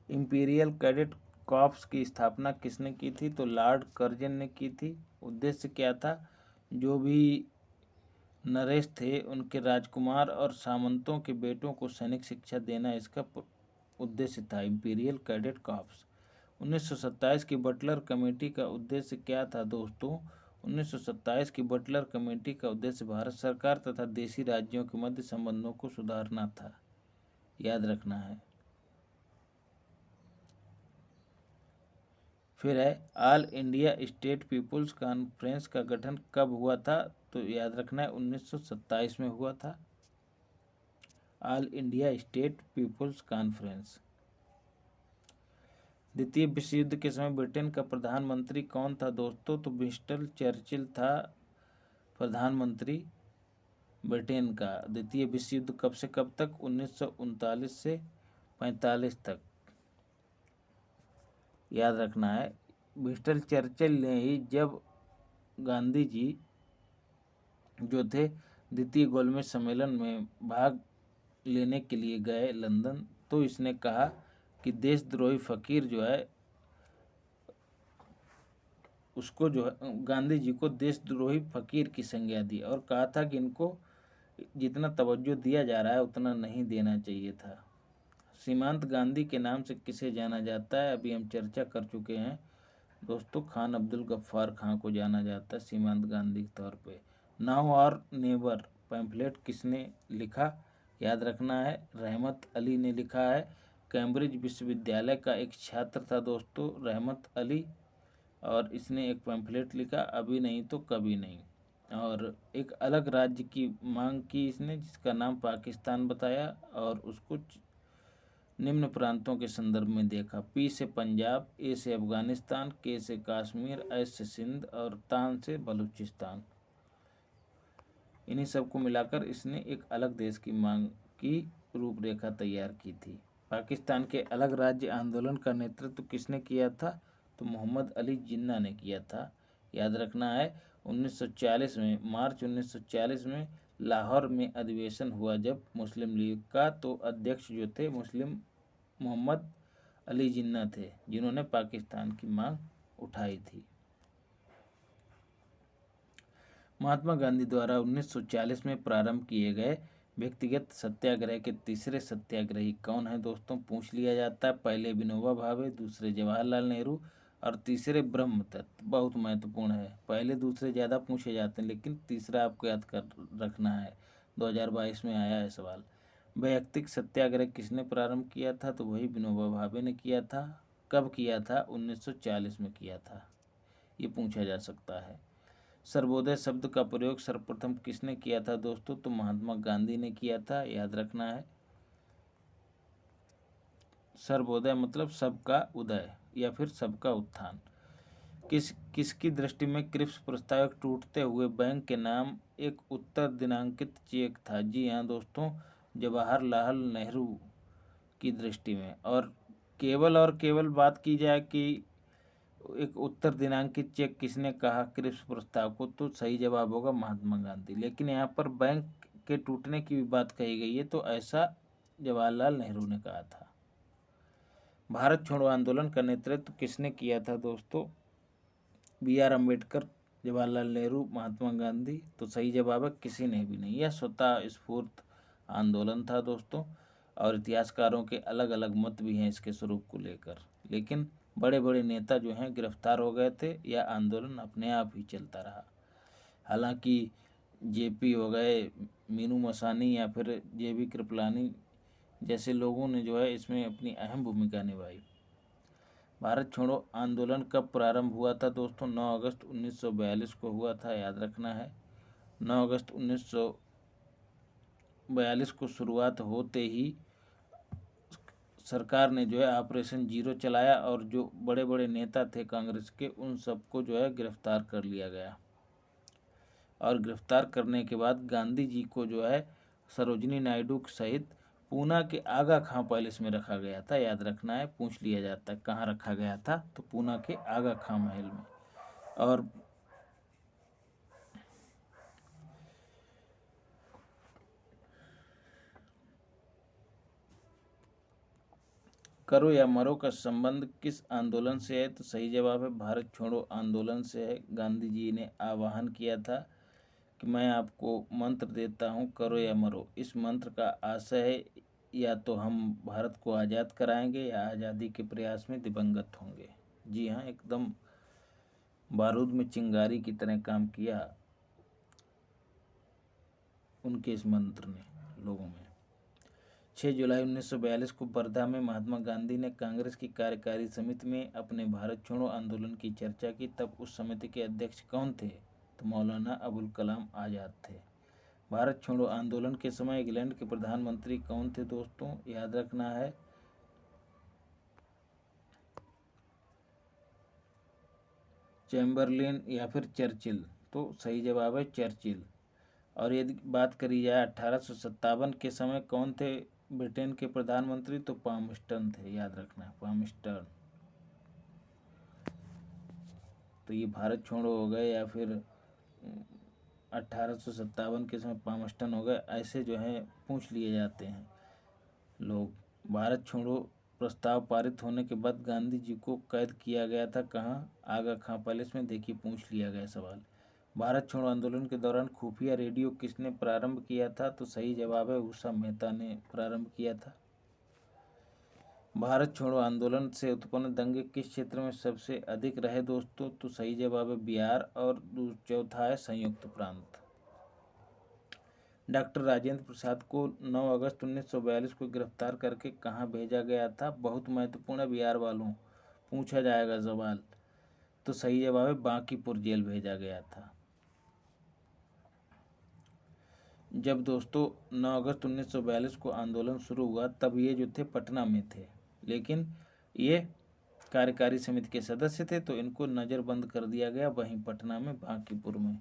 इंपीरियल कैडेट कॉर्प्स की स्थापना किसने की थी? तो लॉर्ड कर्जन ने की थी। उद्देश्य क्या था? जो भी नरेश थे उनके राजकुमार और सामंतों के बेटों को सैनिक शिक्षा देना इसका उद्देश्य था, इंपीरियल कैडेट कॉर्प्स। 1927 की बटलर कमेटी का उद्देश्य क्या था दोस्तों? 1927 की बटलर कमेटी का उद्देश्य भारत सरकार तथा देशी राज्यों के मध्य संबंधों को सुधारना था, याद रखना है। फिर है all India state people's conference का गठन कब हुआ था? तो याद रखना है 1927 में हुआ था, all India state people's conference. द्वितीय विश्व युद्ध के समय ब्रिटेन का प्रधानमंत्री कौन था दोस्तों? तो विंस्टन चर्चिल था प्रधानमंत्री ब्रिटेन का। द्वितीय विश्व युद्ध कब से कब तक? 1939 से 45 तक, याद रखना है। विंस्टन चर्चिल ने ही, जब गांधी जी जो थे द्वितीय गोलमेज सम्मेलन में भाग लेने के लिए गए लंदन, तो इसने कहा कि देशद्रोही फकीर जो है उसको जो है गांधी जी को देशद्रोही फकीर की संज्ञा दी और कहा था कि इनको जितना तवज्जो दिया जा रहा है उतना नहीं देना चाहिए था। सीमांत गांधी के नाम से किसे जाना जाता है, अभी हम चर्चा कर चुके हैं दोस्तों। खान अब्दुल गफ्फार खां को जाना जाता है सीमांत गांधी के तौर पे। नाउ और नेवर पैम्फलेट किसने लिखा, याद रखना है रहमत अली ने लिखा है। कैम्ब्रिज विश्वविद्यालय का एक छात्र था दोस्तों रहमत अली, और इसने एक पैम्फलेट लिखा, अभी नहीं तो कभी नहीं। और एक अलग राज्य की मांग की इसने, जिसका नाम पाकिस्तान बताया, और उसको निम्न प्रांतों के संदर्भ में देखा। पी से पंजाब, ए से अफगानिस्तान, के से कश्मीर, एस से सिंध और तान से बलूचिस्तान। इन्हीं सबको मिलाकर इसने एक अलग देश की मांग की रूपरेखा तैयार की थी। पाकिस्तान के अलग राज्य आंदोलन का नेतृत्व किसने किया था, तो मोहम्मद अली जिन्ना ने किया था। याद रखना है 1940 में, मार्च 1940 में लाहौर में अधिवेशन हुआ जब मुस्लिम लीग का, तो अध्यक्ष जो थे मुस्लिम मोहम्मद अली जिन्ना थे, जिन्होंने पाकिस्तान की मांग उठाई थी। महात्मा गांधी द्वारा 1940 में प्रारंभ किए गए व्यक्तिगत सत्याग्रह के तीसरे सत्याग्रही कौन है दोस्तों, पूछ लिया जाता है। पहले विनोबा भावे, दूसरे जवाहरलाल नेहरू और तीसरे ब्रह्मदत्त। बहुत महत्वपूर्ण है, पहले दूसरे ज़्यादा पूछे जाते हैं लेकिन तीसरा आपको याद कर रखना है। 2022 में आया है सवाल। वैयक्तिक सत्याग्रह किसने प्रारंभ किया था, तो वही विनोबा भावे ने किया था। कब किया था, 1940 में किया था, ये पूछा जा सकता है। सर्वोदय शब्द का प्रयोग सर्वप्रथम किसने किया था दोस्तों, तो महात्मा गांधी ने किया था, याद रखना है। सर्वोदय मतलब सबका उदय या फिर सबका उत्थान। किसकी दृष्टि में क्रिप्स प्रस्ताव एक टूटते हुए बैंक के नाम एक उत्तर दिनांकित चेक था, जी हाँ दोस्तों, जवाहरलाल नेहरू की दृष्टि में। और केवल बात की जाए कि एक उत्तर दिनांकित चेक किसने कहा क्रिप्स प्रस्ताव को, तो सही जवाब होगा महात्मा गांधी। लेकिन यहाँ पर बैंक के टूटने की भी बात कही गई है, तो ऐसा जवाहरलाल नेहरू ने कहा था। भारत छोड़ो आंदोलन का नेतृत्व किसने किया था दोस्तों, BR अम्बेडकर, जवाहरलाल नेहरू, महात्मा गांधी, तो सही जवाब है किसी ने भी नहीं। यह स्वतः स्फूर्त आंदोलन था दोस्तों, और इतिहासकारों के अलग अलग मत भी हैं इसके स्वरूप को लेकर। लेकिन बड़े बड़े नेता जो हैं गिरफ्तार हो गए थे, यह आंदोलन अपने आप ही चलता रहा। हालांकि JP हो गए, मीनू मसानी या फिर JB कृपलानी जैसे लोगों ने जो है इसमें अपनी अहम भूमिका निभाई। भारत छोड़ो आंदोलन कब प्रारंभ हुआ था दोस्तों, 9 अगस्त 1942 को हुआ था, याद रखना है। 9 अगस्त 1942 को शुरुआत होते ही सरकार ने जो है ऑपरेशन जीरो चलाया, और जो बड़े बड़े नेता थे कांग्रेस के उन सबको जो है गिरफ्तार कर लिया गया। और गिरफ्तार करने के बाद गांधी जी को जो है सरोजिनी नायडू सहित पूना के आगा खां पैलेस में रखा गया था, याद रखना है, पूछ लिया जाता है कहाँ रखा गया था, तो पूना के आगा खां महल में। और करो या मरो का संबंध किस आंदोलन से है, तो सही जवाब है भारत छोड़ो आंदोलन से है। गांधी जी ने आह्वान किया था कि मैं आपको मंत्र देता हूँ, करो या मरो। इस मंत्र का आशय है या तो हम भारत को आज़ाद कराएंगे या आज़ादी के प्रयास में दिवंगत होंगे। जी हाँ, एकदम बारूद में चिंगारी की तरह काम किया उनके इस मंत्र ने लोगों में। 6 जुलाई 1942 को वर्धा में महात्मा गांधी ने कांग्रेस की कार्यकारी समिति में अपने भारत छोड़ो आंदोलन की चर्चा की। तब उस समिति के अध्यक्ष कौन थे, तो मौलाना अबुल कलाम आज़ाद थे। भारत छोड़ो आंदोलन के समय इंग्लैंड के प्रधानमंत्री कौन थे दोस्तों, याद रखना है चैम्बरलेन या फिर चर्चिल, तो सही जवाब है चर्चिल। और यदि बात करी जाए 1857 के समय कौन थे ब्रिटेन के प्रधानमंत्री, तो पामस्टन थे, याद रखना है पामस्टन। तो ये भारत छोड़ो हो गए या फिर 1857 के समय पामस्टन हो गए, ऐसे जो है पूछ लिए जाते हैं लोग। भारत छोड़ो प्रस्ताव पारित होने के बाद गांधी जी को कैद किया गया था। कहाँ? आगा खां पैलेस में। देखिए, पूछ लिया गया सवाल। भारत छोड़ो आंदोलन के दौरान खुफिया रेडियो किसने प्रारंभ किया था? तो सही जवाब है उषा मेहता ने प्रारंभ किया था। भारत छोड़ो आंदोलन से उत्पन्न दंगे किस क्षेत्र में सबसे अधिक रहे दोस्तों? तो सही जवाब है बिहार, और चौथा है संयुक्त प्रांत। डॉक्टर राजेंद्र प्रसाद को 9 अगस्त 1942 को गिरफ्तार करके कहाँ भेजा गया था? बहुत महत्वपूर्ण है बिहार वालों, पूछा जाएगा सवाल। तो सही जवाब है बांकीपुर जेल भेजा गया था। जब दोस्तों 9 अगस्त 1942 को आंदोलन शुरू हुआ तब ये जो थे पटना में थे, लेकिन ये कार्यकारी समिति के सदस्य थे तो इनको नज़रबंद कर दिया गया वहीं पटना में, बांकीपुर में।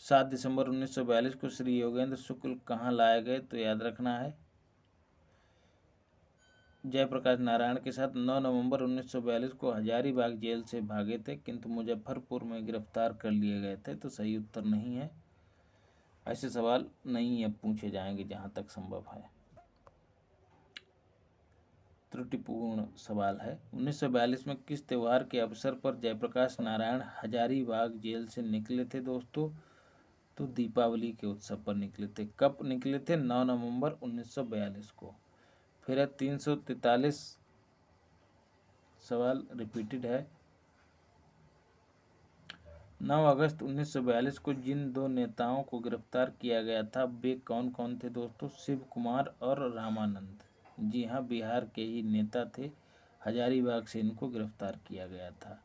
7 दिसंबर 1942 को श्री योगेंद्र शुक्ल कहाँ लाए गए? तो याद रखना है जयप्रकाश नारायण के साथ। 9 नवंबर 1942 को हजारीबाग जेल से भागे थे किंतु मुजफ्फरपुर में गिरफ्तार कर लिए गए थे। तो सही उत्तर नहीं है, ऐसे सवाल नहीं अब पूछे जाएंगे जहाँ तक संभव है, त्रुटिपूर्ण सवाल है। 1942 में किस त्यौहार के अवसर पर जयप्रकाश नारायण हजारीबाग जेल से निकले थे दोस्तों? तो दीपावली के उत्सव पर निकले थे। कब निकले थे? 9 नवंबर 1942 को। फिर है 343 सवाल रिपीटेड है। 9 अगस्त 1942 को जिन दो नेताओं को गिरफ्तार किया गया था वे कौन कौन थे दोस्तों? शिव कुमार और रामानंद। जी हाँ, बिहार के ही नेता थे, हजारीबाग से इनको गिरफ्तार किया गया था।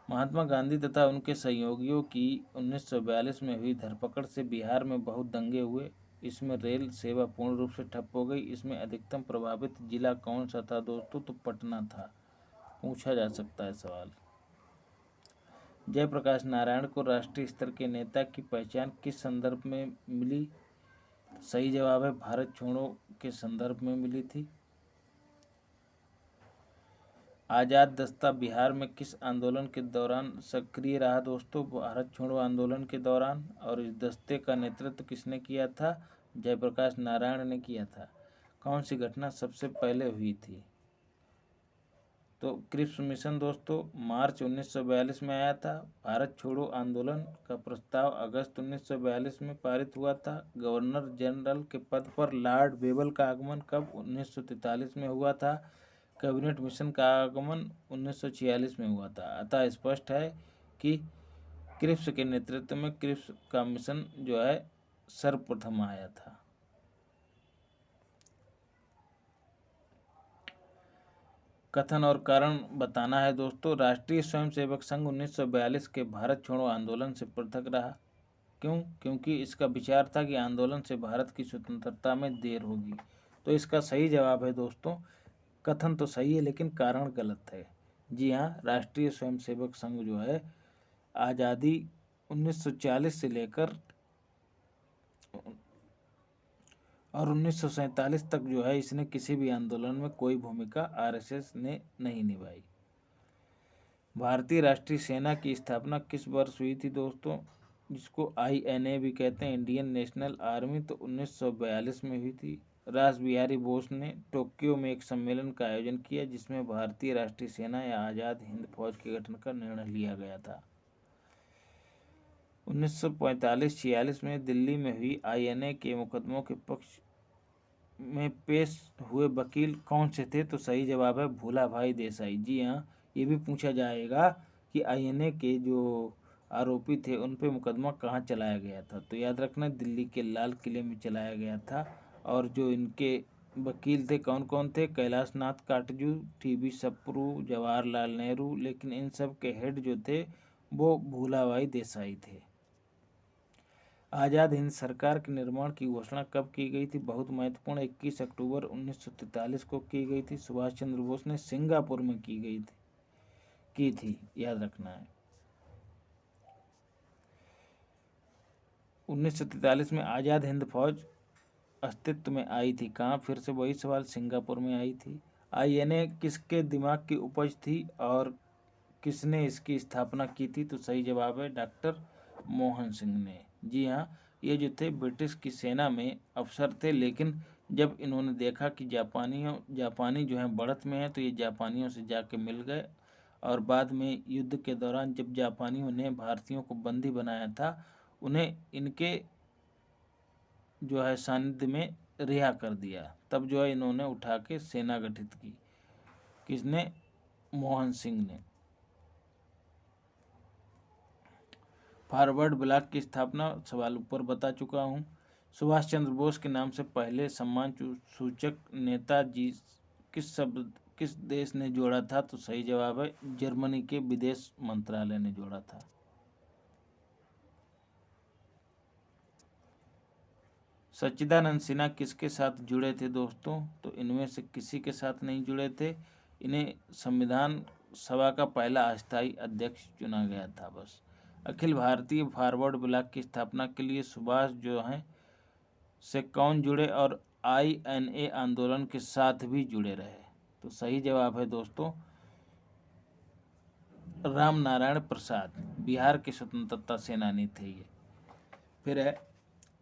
महात्मा गांधी तथा उनके सहयोगियों की 1942 में हुई धरपकड़ से बिहार में बहुत दंगे हुए। इसमें रेल सेवा पूर्ण रूप से ठप हो गई। इसमें अधिकतम प्रभावित जिला कौन सा था दोस्तों? तो पटना था, पूछा जा सकता है सवाल। जयप्रकाश नारायण को राष्ट्रीय स्तर के नेता की पहचान किस संदर्भ में मिली? सही जवाब है भारत छोड़ो के संदर्भ में मिली थी। आज़ाद दस्ता बिहार में किस आंदोलन के दौरान सक्रिय रहा दोस्तों? भारत छोड़ो आंदोलन के दौरान। और इस दस्ते का नेतृत्व किसने किया था? जयप्रकाश नारायण ने किया था। कौन सी घटना सबसे पहले हुई थी? तो क्रिप्स मिशन दोस्तों मार्च 1942 में आया था। भारत छोड़ो आंदोलन का प्रस्ताव अगस्त 1942 में पारित हुआ था। गवर्नर जनरल के पद पर लॉर्ड बेबल का आगमन कब? 1943 में हुआ था। कैबिनेट मिशन का आगमन 1946 में हुआ था। अतः स्पष्ट है कि क्रिप्स के नेतृत्व में क्रिप्स का मिशन जो है सर्वप्रथम आया था। कथन और कारण बताना है दोस्तों। राष्ट्रीय स्वयंसेवक संघ 1942 के भारत छोड़ो आंदोलन से पृथक रहा। क्यों? क्योंकि इसका विचार था कि आंदोलन से भारत की स्वतंत्रता में देर होगी। तो इसका सही जवाब है दोस्तों, कथन तो सही है लेकिन कारण गलत है। जी हाँ, राष्ट्रीय स्वयंसेवक संघ जो है आज़ादी 1940 से लेकर और 1947 तक जो है इसने किसी भी आंदोलन में कोई भूमिका आरएसएस ने नहीं निभाई। भारतीय राष्ट्रीय सेना की स्थापना किस वर्ष हुई थी दोस्तों? जिसको आईएनए भी कहते हैं, इंडियन नेशनल आर्मी, तो 1942 में हुई थी। रास बिहारी बोस ने टोक्यो में एक सम्मेलन का आयोजन किया जिसमें भारतीय राष्ट्रीय सेना या आज़ाद हिंद फौज के गठन का निर्णय लिया गया था। 1945-46 में दिल्ली में हुई आईएनए के मुकदमों के पक्ष में पेश हुए वकील कौन से थे? तो सही जवाब है भूला भाई देसाई। जी हाँ, ये भी पूछा जाएगा कि आईएनए के जो आरोपी थे उन पे मुकदमा कहाँ चलाया गया था। तो याद रखना दिल्ली के लाल किले में चलाया गया था। और जो इनके वकील थे कौन कौन थे? कैलाश नाथ काटजू, टीबी सप्रू, जवाहरलाल नेहरू, लेकिन इन सब के हेड जो थे वो भूला भाई देसाई थे। आज़ाद हिंद सरकार के निर्माण की घोषणा कब की गई थी? बहुत महत्वपूर्ण, 21 अक्टूबर 1943 को की गई थी। सुभाष चंद्र बोस ने सिंगापुर में की थी, याद रखना है। 1943 में आज़ाद हिंद फौज अस्तित्व में आई थी कहाँ? फिर से वही सवाल, सिंगापुर में आई थी। आईएनए किसके दिमाग की उपज थी और किसने इसकी स्थापना की थी? तो सही जवाब है डॉक्टर मोहन सिंह ने। जी हाँ, ये जो थे ब्रिटिश की सेना में अफसर थे, लेकिन जब इन्होंने देखा कि जापानी जो हैं बढ़त में है, तो ये जापानियों से जाके मिल गए और बाद में युद्ध के दौरान जब जापानियों ने भारतीयों को बंदी बनाया था, उन्हें इनके जो है सानिध्य में रिहा कर दिया। तब जो है इन्होंने उठा के सेना गठित की। किसने? मोहन सिंह ने। फॉरवर्ड ब्लॉक की स्थापना सवाल ऊपर बता चुका हूँ। सुभाष चंद्र बोस के नाम से पहले सम्मान सूचक नेताजी किस देश ने जोड़ा था? तो सही जवाब है जर्मनी के विदेश मंत्रालय ने जोड़ा था। सच्चिदानंद सिन्हा किसके साथ जुड़े थे दोस्तों? तो इनमें से किसी के साथ नहीं जुड़े थे। इन्हें संविधान सभा का पहला अस्थायी अध्यक्ष चुना गया था बस। अखिल भारतीय फॉरवर्ड ब्लॉक की स्थापना के लिए सुभाष जो हैं से कौन जुड़े और INA आंदोलन के साथ भी जुड़े रहे? तो सही जवाब है दोस्तों राम नारायण प्रसाद, बिहार के स्वतंत्रता सेनानी थे ये। फिर है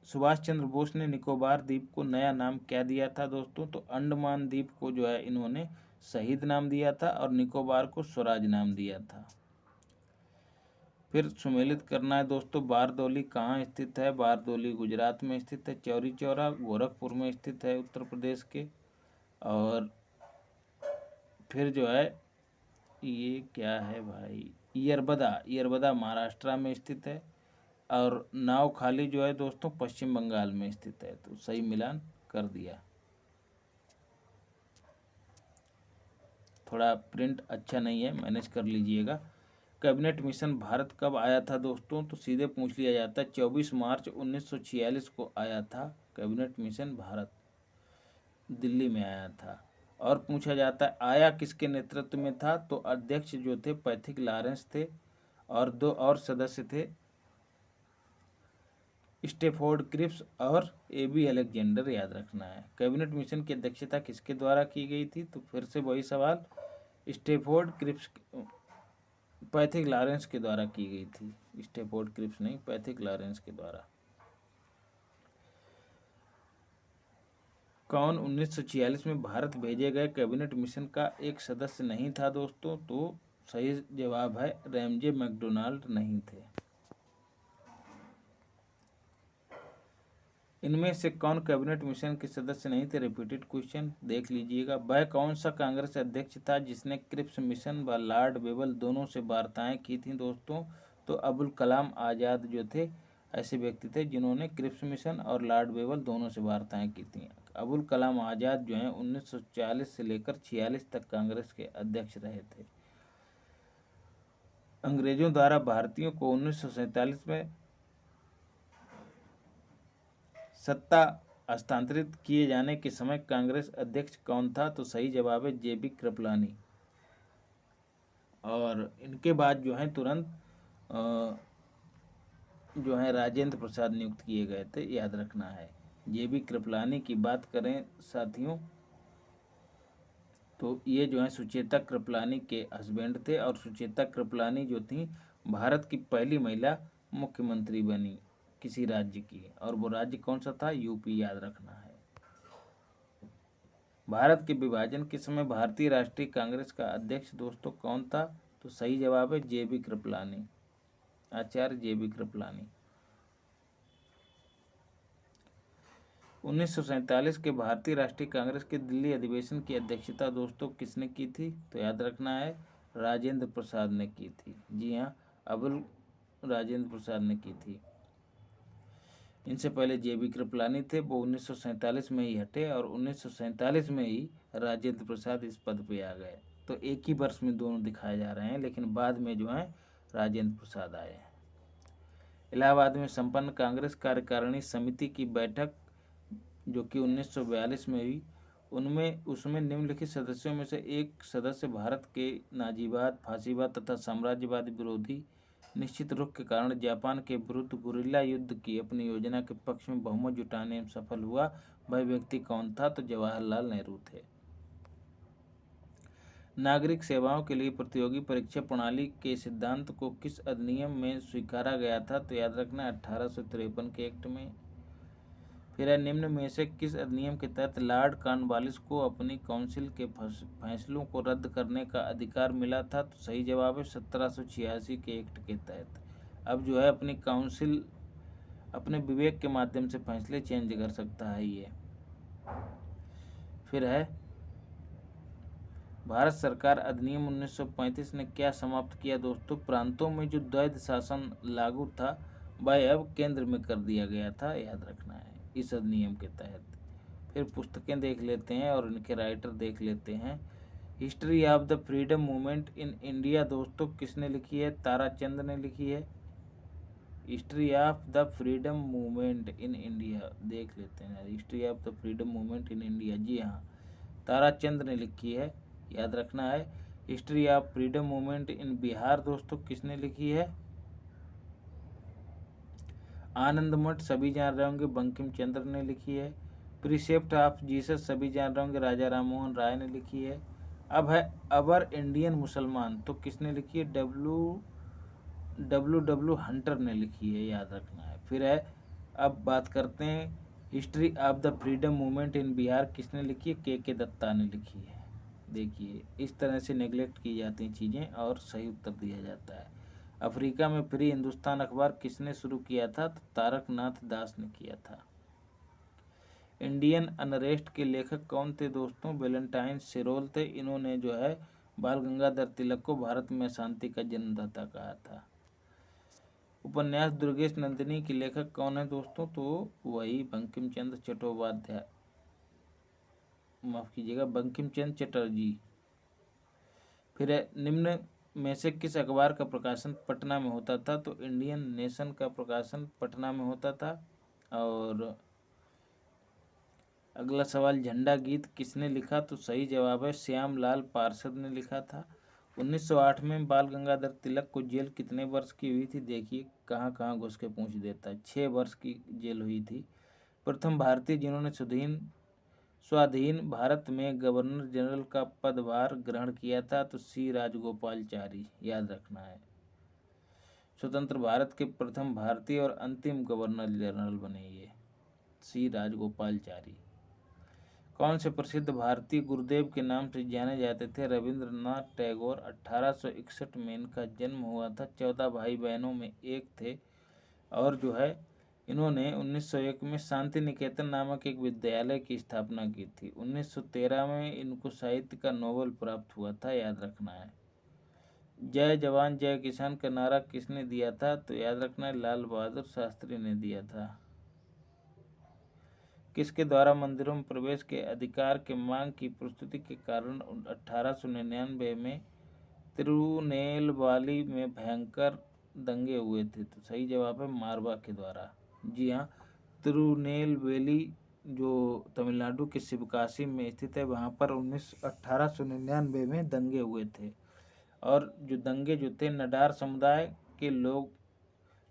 सुभाष चंद्र बोस ने निकोबार द्वीप को नया नाम क्या दिया था दोस्तों? तो अंडमान द्वीप को जो है इन्होंने शहीद नाम दिया था और निकोबार को स्वराज नाम दिया था। फिर सुमेलित करना है दोस्तों, बारदौली कहाँ स्थित है? बारदौली गुजरात में स्थित है। चौरी चौरा गोरखपुर में स्थित है उत्तर प्रदेश के। और फिर जो है ये क्या है भाई, यरबदा महाराष्ट्र में स्थित है। और नावखाली जो है दोस्तों पश्चिम बंगाल में स्थित है। तो सही मिलान कर दिया। थोड़ा प्रिंट अच्छा नहीं है, मैनेज कर लीजिएगा। कैबिनेट मिशन भारत कब आया था दोस्तों? तो सीधे पूछ लिया जाता है 24 मार्च 1946 को आया था कैबिनेट मिशन भारत, दिल्ली में आया था। और पूछा जाता है आया किसके नेतृत्व में था? तो अध्यक्ष जो थे पैथिक लॉरेंस थे और 2 और सदस्य थे स्टेफोर्ड क्रिप्स और AB अलेक्जेंडर, याद रखना है। कैबिनेट मिशन की अध्यक्षता किसके द्वारा की गई थी? तो फिर से वही सवाल, स्टेफोर्ड क्रिप्स पैथिक लॉरेंस के द्वारा की गई थी। स्टेफोर्ड क्रिप्स नहीं, पैथिक लॉरेंस के द्वारा। कौन 1946 में भारत भेजे गए कैबिनेट मिशन का एक सदस्य नहीं था दोस्तों? तो सही जवाब है रैमजे मैकडोनाल्ड नहीं थे। इनमें से कौन कैबिनेट मिशन के सदस्य नहीं थे? रिपीटेड क्वेश्चन देख लीजिएगा। वह कौन सा कांग्रेस अध्यक्ष था जिसने क्रिप्स मिशन व लॉर्ड वेबल दोनों से वार्ताएं की थी दोस्तों? तो अबुल कलाम आज़ाद जो थे ऐसे व्यक्ति थे जिन्होंने क्रिप्स मिशन और लॉर्ड वेबल दोनों से वार्ताएं की थी। अबुल कलाम आज़ाद जो हैं 1940 से लेकर 46 तक कांग्रेस के अध्यक्ष रहे थे। अंग्रेजों द्वारा भारतीयों को 1947 में सत्ता हस्तांतरित किए जाने के समय कांग्रेस अध्यक्ष कौन था? तो सही जवाब है JB कृपलानी। और इनके बाद जो है तुरंत जो है राजेंद्र प्रसाद नियुक्त किए गए थे, याद रखना है। JB कृपलानी की बात करें साथियों तो ये जो है सुचेता कृपलानी के हस्बैंड थे और सुचेता कृपलानी जो थी भारत की पहली महिला मुख्यमंत्री बनी किसी राज्य की, और वो राज्य कौन सा था? UP, याद रखना है। भारत के विभाजन के समय भारतीय राष्ट्रीय कांग्रेस का अध्यक्ष दोस्तों कौन था? तो सही जवाब है JB कृपलानी, आचार्य JB कृपलानी। 1947 के भारतीय राष्ट्रीय कांग्रेस के दिल्ली अधिवेशन की अध्यक्षता दोस्तों किसने की थी? तो याद रखना है राजेंद्र प्रसाद ने की थी। जी हाँ, अबुल राजेंद्र प्रसाद ने की थी। इनसे पहले JB कृपलानी थे, वो 1947 में ही हटे और 1947 में ही राजेंद्र प्रसाद इस पद पे आ गए। तो एक ही वर्ष में दोनों दिखाए जा रहे हैं, लेकिन बाद में जो है राजेंद्र प्रसाद आए हैं। इलाहाबाद में संपन्न कांग्रेस कार्यकारिणी समिति की बैठक जो कि 1942 में हुई, उसमें निम्नलिखित सदस्यों में से एक सदस्य भारत के नाजीवाद, फासीवाद तथा साम्राज्यवाद विरोधी निश्चित रुख के कारण जापान के विरुद्ध गुरिल्ला युद्ध की अपनी योजना के पक्ष में बहुमत जुटाने में सफल हुआ। वह व्यक्ति कौन था? तो जवाहरलाल नेहरू थे। नागरिक सेवाओं के लिए प्रतियोगी परीक्षा प्रणाली के सिद्धांत को किस अधिनियम में स्वीकारा गया था? तो याद रखना 1853 के एक्ट में। फिर है निम्न में से किस अधिनियम के तहत लॉर्ड कॉर्नवालिस को अपनी काउंसिल के फैसलों को रद्द करने का अधिकार मिला था? तो सही जवाब है 1786 के एक्ट के तहत। अब जो है अपनी काउंसिल अपने विवेक के माध्यम से फैसले चेंज कर सकता है ये। फिर है भारत सरकार अधिनियम 1935 ने क्या समाप्त किया दोस्तों? प्रांतों में जो द्वैध शासन लागू था वह अब केंद्र में कर दिया गया था, याद रखना है इस अधिनियम के तहत। फिर पुस्तकें देख लेते हैं और इनके राइटर देख लेते हैं। History of the freedom movement in India दोस्तों किसने लिखी है? ताराचंद ने लिखी है। History of the freedom movement in India देख लेते हैं। History of the freedom movement in India, जी हाँ, ताराचंद ने लिखी है, याद रखना है। History of freedom movement in Bihar दोस्तों किसने लिखी है? आनंद मठ सभी जान रहे होंगे बंकिम चंद्र ने लिखी है। प्रीसेप्ट ऑफ जीसस सभी जान रहे होंगे राजा राममोहन राय ने लिखी है। अब है अवर इंडियन मुसलमान, तो किसने लिखी है? डब्ल्यू हंटर ने लिखी है, याद रखना है। फिर है अब बात करते हैं history of the freedom movement in Bihar किसने लिखी है? के दत्ता ने लिखी है। देखिए इस तरह से नेगलेक्ट की जाती हैं चीज़ें और सही उत्तर दिया जाता है। अफ्रीका में फ्री हिंदुस्तान अखबार किसने शुरू किया था? तो तारकनाथ दास ने किया था। इंडियन अनरेस्ट के लेखक कौन थे दोस्तों? वैलेंटाइन सिरोल थे। इन्होंने जो है बाल गंगाधर तिलक को भारत में शांति का जन्मदाता कहा था। उपन्यास दुर्गेश नंदिनी के लेखक कौन है दोस्तों? तो वही बंकिम चंद्र चट्टोपाध्याय, माफ कीजिएगा बंकिम चंद्र चटर्जी। फिर है निम्न में से किस अखबार का प्रकाशन पटना में होता था? तो इंडियन नेशन का प्रकाशन पटना में होता था। और अगला सवाल झंडा गीत किसने लिखा? तो सही जवाब है श्यामलाल पार्षद ने लिखा था। 1908 में बाल गंगाधर तिलक को जेल कितने वर्ष की हुई थी? देखिए कहाँ कहाँ घुस के पूछ देता है। 6 वर्ष की जेल हुई थी। प्रथम भारतीय जिन्होंने स्वाधीन भारत में गवर्नर जनरल का पदभार ग्रहण किया था? तो सी राजगोपालचारी, याद रखना है। स्वतंत्र भारत के प्रथम भारतीय और अंतिम गवर्नर जनरल बने ये सी राजगोपालचारी। कौन से प्रसिद्ध भारतीय गुरुदेव के नाम से जाने जाते थे? रविंद्रनाथ टैगोर। 1861 में इनका जन्म हुआ था। 14 भाई बहनों में एक थे और जो है इन्होंने 1901 में शांति निकेतन नामक एक विद्यालय की स्थापना की थी। 1913 में इनको साहित्य का नोबेल प्राप्त हुआ था, याद रखना है। जय जवान जय किसान का नारा किसने दिया था? तो याद रखना है लाल बहादुर शास्त्री ने दिया था। किसके द्वारा मंदिरों में प्रवेश के अधिकार के मांग की प्रस्तुति के कारण 1899 में तिरुनेलवाली में भयंकर दंगे हुए थे? तो सही जवाब है मारवा के द्वारा। जी हाँ, तिरुनेलवेली जो तमिलनाडु के शिवकाशी में स्थित है वहाँ पर 1899 में दंगे हुए थे। और जो दंगे जो थे नडार समुदाय के लोग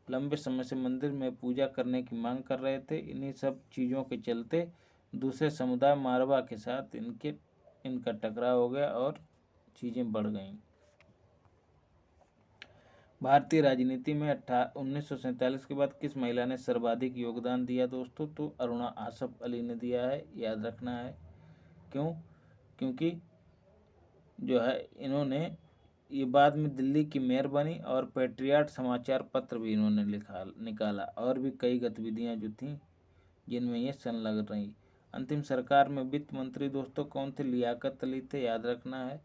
लंबे समय से मंदिर में पूजा करने की मांग कर रहे थे। इन्हीं सब चीज़ों के चलते दूसरे समुदाय मारवा के साथ इनका टकराव हो गया और चीज़ें बढ़ गईं। भारतीय राजनीति में 1947 के बाद किस महिला ने सर्वाधिक योगदान दिया दोस्तों? तो अरुणा आसफ अली ने दिया है, याद रखना है। क्यों? क्योंकि जो है इन्होंने ये बाद में दिल्ली की मेयर बनी और पैट्रियाट समाचार पत्र भी इन्होंने निकाला और भी कई गतिविधियां जो थीं जिनमें ये संलग्न रही। अंतिम सरकार में वित्त मंत्री दोस्तों कौन थे? लियाकत अली थे, याद रखना है।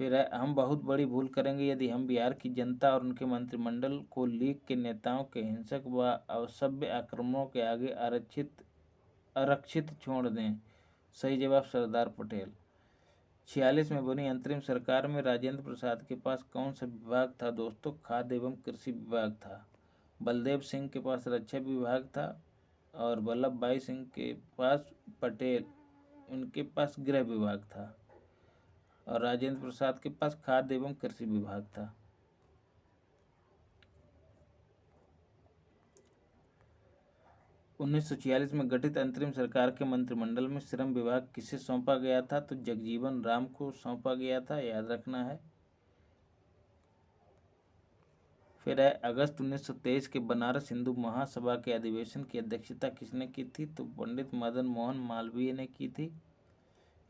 फिर है हम बहुत बड़ी भूल करेंगे यदि हम बिहार की जनता और उनके मंत्रिमंडल को लीग के नेताओं के हिंसक व असभ्य आक्रमणों के आगे आरक्षित छोड़ दें। सही जवाब सरदार पटेल। 46 में बनी अंतरिम सरकार में राजेंद्र प्रसाद के पास कौन सा विभाग था दोस्तों? खाद्य एवं कृषि विभाग था। बलदेव सिंह के पास रक्षा विभाग था और वल्लभ भाई सिंह के पास पटेल उनके पास गृह विभाग था और राजेंद्र प्रसाद के पास खाद्य एवं कृषि विभाग था। उन्नीस में गठित अंतरिम सरकार के मंत्रिमंडल में श्रम विभाग किसे सौंपा गया था? तो जगजीवन राम को सौंपा गया था, याद रखना है। फिर है अगस्त 1923 के बनारस हिंदू महासभा के अधिवेशन की अध्यक्षता किसने की थी? तो पंडित मदन मोहन मालवीय ने की थी।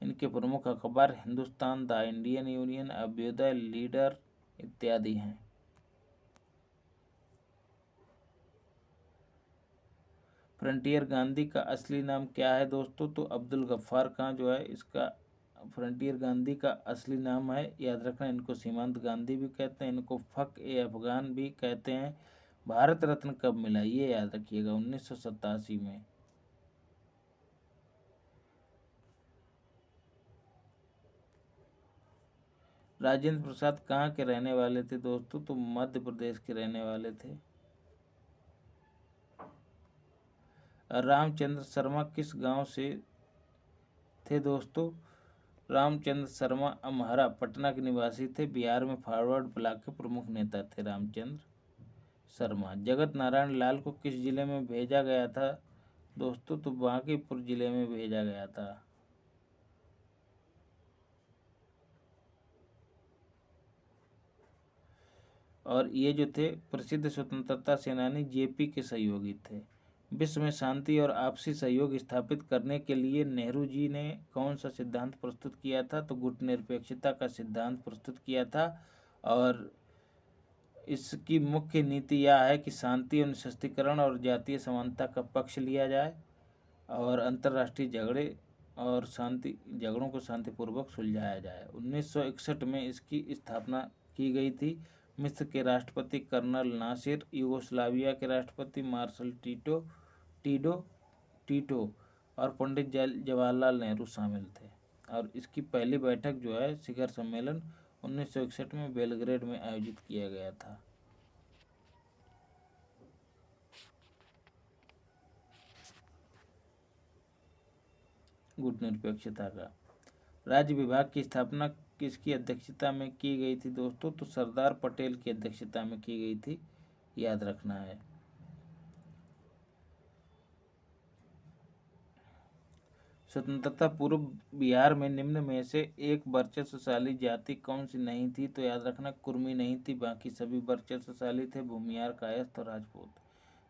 इनके प्रमुख अखबार Hindustan, the Indian Union, Abhyudaya, Leader इत्यादि हैं। फ्रंटियर गांधी का असली नाम क्या है दोस्तों? तो अब्दुल गफ्फार खां जो है इसका फ्रंटियर गांधी का असली नाम है। याद रखना, इनको सीमांत गांधी भी कहते हैं, इनको फक ए अफगान भी कहते हैं। भारत रत्न कब मिला ये याद रखिएगा, 1987 में। राजेंद्र प्रसाद कहाँ के रहने वाले थे दोस्तों? तो मध्य प्रदेश के रहने वाले थे। रामचंद्र शर्मा किस गांव से थे दोस्तों? रामचंद्र शर्मा अमहरा पटना के निवासी थे। बिहार में फॉरवर्ड ब्लॉक के प्रमुख नेता थे रामचंद्र शर्मा। जगत नारायण लाल को किस जिले में भेजा गया था दोस्तों? तो बांकीपुर जिले में भेजा गया था। और ये जो थे प्रसिद्ध स्वतंत्रता सेनानी जेपी के सहयोगी थे। विश्व में शांति और आपसी सहयोग स्थापित करने के लिए नेहरू जी ने कौन सा सिद्धांत प्रस्तुत किया था? तो गुटनिरपेक्षता का सिद्धांत प्रस्तुत किया था। और इसकी मुख्य नीति यह है कि शांति और निःशस्त्रीकरण और जातीय समानता का पक्ष लिया जाए और अंतर्राष्ट्रीय झगड़ों को शांतिपूर्वक सुलझाया जाए। 1961 में इसकी स्थापना की गई थी। मिस्र के राष्ट्रपति कर्नल नासिर, यूगोस्लाविया के राष्ट्रपति मार्शल टीटो और पंडित जवाहरलाल नेहरू शामिल थे। और इसकी पहली बैठक जो है शिखर सम्मेलन 1961 में बेलग्रेड में आयोजित किया गया था। गुटनिरपेक्षता का राज्य विभाग की स्थापना किसकी अध्यक्षता में की गई थी दोस्तों? तो सरदार पटेल की अध्यक्षता में की गई थी, याद रखना है। स्वतंत्रता पूर्व बिहार में निम्न में से एक वर्चस्वशाली जाति कौन सी नहीं थी? तो याद रखना, कुर्मी नहीं थी, बाकी सभी वर्चस्वशाली थे, भूमियार, कायस्थ और राजपूत।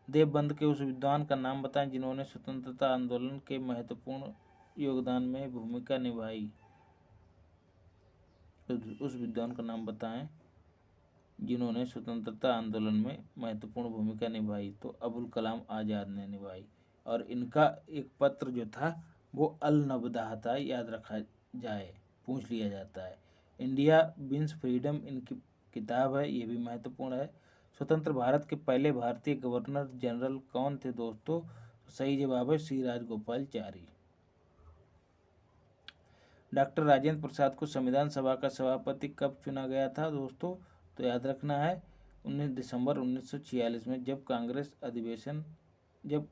देवबंद के उस विद्वान का नाम बताएं जिन्होंने स्वतंत्रता आंदोलन के महत्वपूर्ण योगदान में भूमिका निभाई। उस विद्वान का नाम बताएं जिन्होंने स्वतंत्रता आंदोलन में महत्वपूर्ण भूमिका निभाई। तो अबुल कलाम आज़ाद ने निभाई। और इनका एक पत्र जो था वो अल नबदा था, याद रखा जाए, पूछ लिया जाता है। इंडिया विंस फ्रीडम इनकी किताब है, ये भी महत्वपूर्ण है। स्वतंत्र भारत के पहले भारतीय गवर्नर जनरल कौन थे दोस्तों? सही जवाब है श्री राजगोपालचारी। डॉक्टर राजेंद्र प्रसाद को संविधान सभा का सभापति कब चुना गया था दोस्तों? तो याद रखना है 19 दिसंबर 1946 में, जब कांग्रेस अधिवेशन जब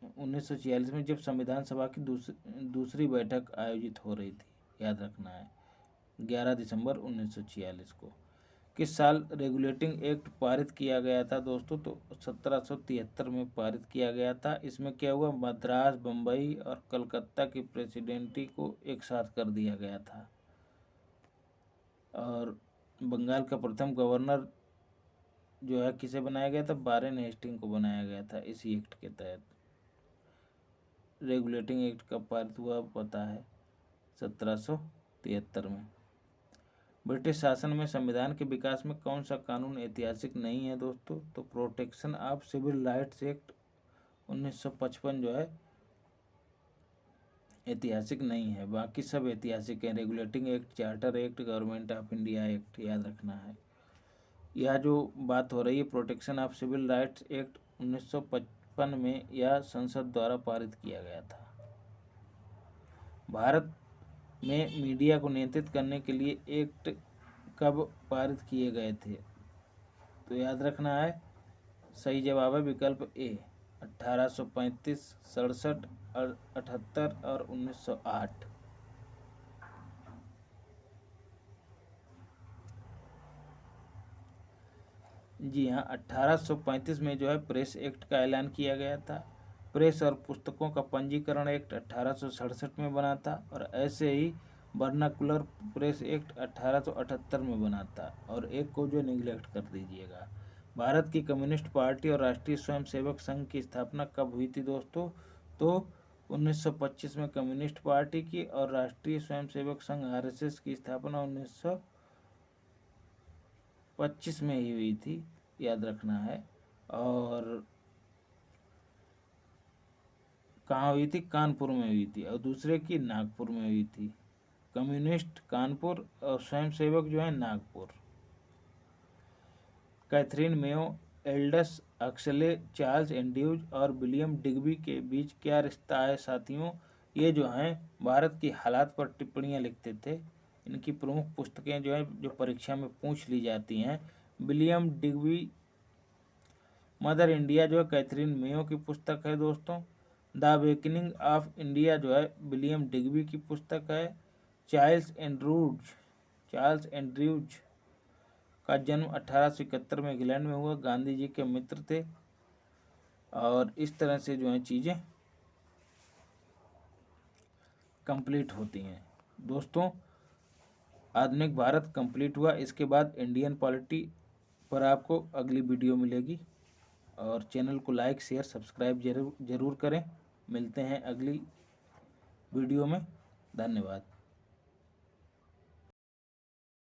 1946 में जब संविधान सभा की दूसरी बैठक आयोजित हो रही थी, याद रखना है 11 दिसंबर 1946 को। किस साल रेगुलेटिंग एक्ट पारित किया गया था दोस्तों? तो 1773 में पारित किया गया था। इसमें क्या हुआ, मद्रास, बम्बई और कलकत्ता की प्रेसिडेंटी को एक साथ कर दिया गया था। और बंगाल का प्रथम गवर्नर जो है किसे बनाया गया था? वारेन हेस्टिंग को बनाया गया था इसी एक्ट के तहत। रेगुलेटिंग एक्ट कब पारित हुआ पता है? 1773 में। ब्रिटिश शासन में संविधान के विकास में कौन सा कानून ऐतिहासिक नहीं है दोस्तों? तो protection of civil rights act 1955 जो है ऐतिहासिक नहीं है, बाकी सब ऐतिहासिक है। Regulating act, charter act, government of India act, याद रखना है। यह जो बात हो रही है protection of civil rights act 1955 में यह संसद द्वारा पारित किया गया था। भारत में मीडिया को नियंत्रित करने के लिए एक्ट कब पारित किए गए थे? तो याद रखना है सही जवाब है विकल्प ए, 1835, 67, 78 और 1908। जी हाँ, 1835 में जो है प्रेस एक्ट का ऐलान किया गया था। प्रेस और पुस्तकों का पंजीकरण एक्ट 1867 में बना था। और ऐसे ही वर्नाकुलर प्रेस एक्ट 1878 में बना था। और एक को जो निगलेक्ट कर दीजिएगा, भारत की कम्युनिस्ट पार्टी और राष्ट्रीय स्वयंसेवक संघ की स्थापना कब हुई थी दोस्तों? तो 1925 में कम्युनिस्ट पार्टी की और राष्ट्रीय स्वयंसेवक संघ आरएसएस की स्थापना 1925 में ही हुई थी, याद रखना है। और कहाँ हुई थी? कानपुर में हुई थी। और दूसरे की नागपुर में हुई थी। कम्युनिस्ट कानपुर और स्वयंसेवक जो है Nagpur. Katherine Mayo, Aldous Huxley, Charles Andrews और विलियम डिग्बी के बीच क्या रिश्ता है साथियों? ये जो हैं भारत की हालात पर टिप्पणियाँ लिखते थे। इनकी प्रमुख पुस्तकें जो है जो परीक्षा में पूछ ली जाती हैं। विलियम डिग्बी मदर इंडिया जो है कैथरीन मेयो की पुस्तक है दोस्तों। द अवेकनिंग ऑफ इंडिया जो है विलियम डिग्बी की पुस्तक है। चार्ल्स एंड्रयूज का जन्म 1871 में इंग्लैंड में हुआ, गांधी जी के मित्र थे। और इस तरह से जो है चीज़ें कंप्लीट होती हैं दोस्तों। आधुनिक भारत कंप्लीट हुआ। इसके बाद इंडियन पॉलिटी पर आपको अगली वीडियो मिलेगी। और चैनल को लाइक शेयर सब्सक्राइब जरूर करें। मिलते हैं अगली वीडियो में। धन्यवाद।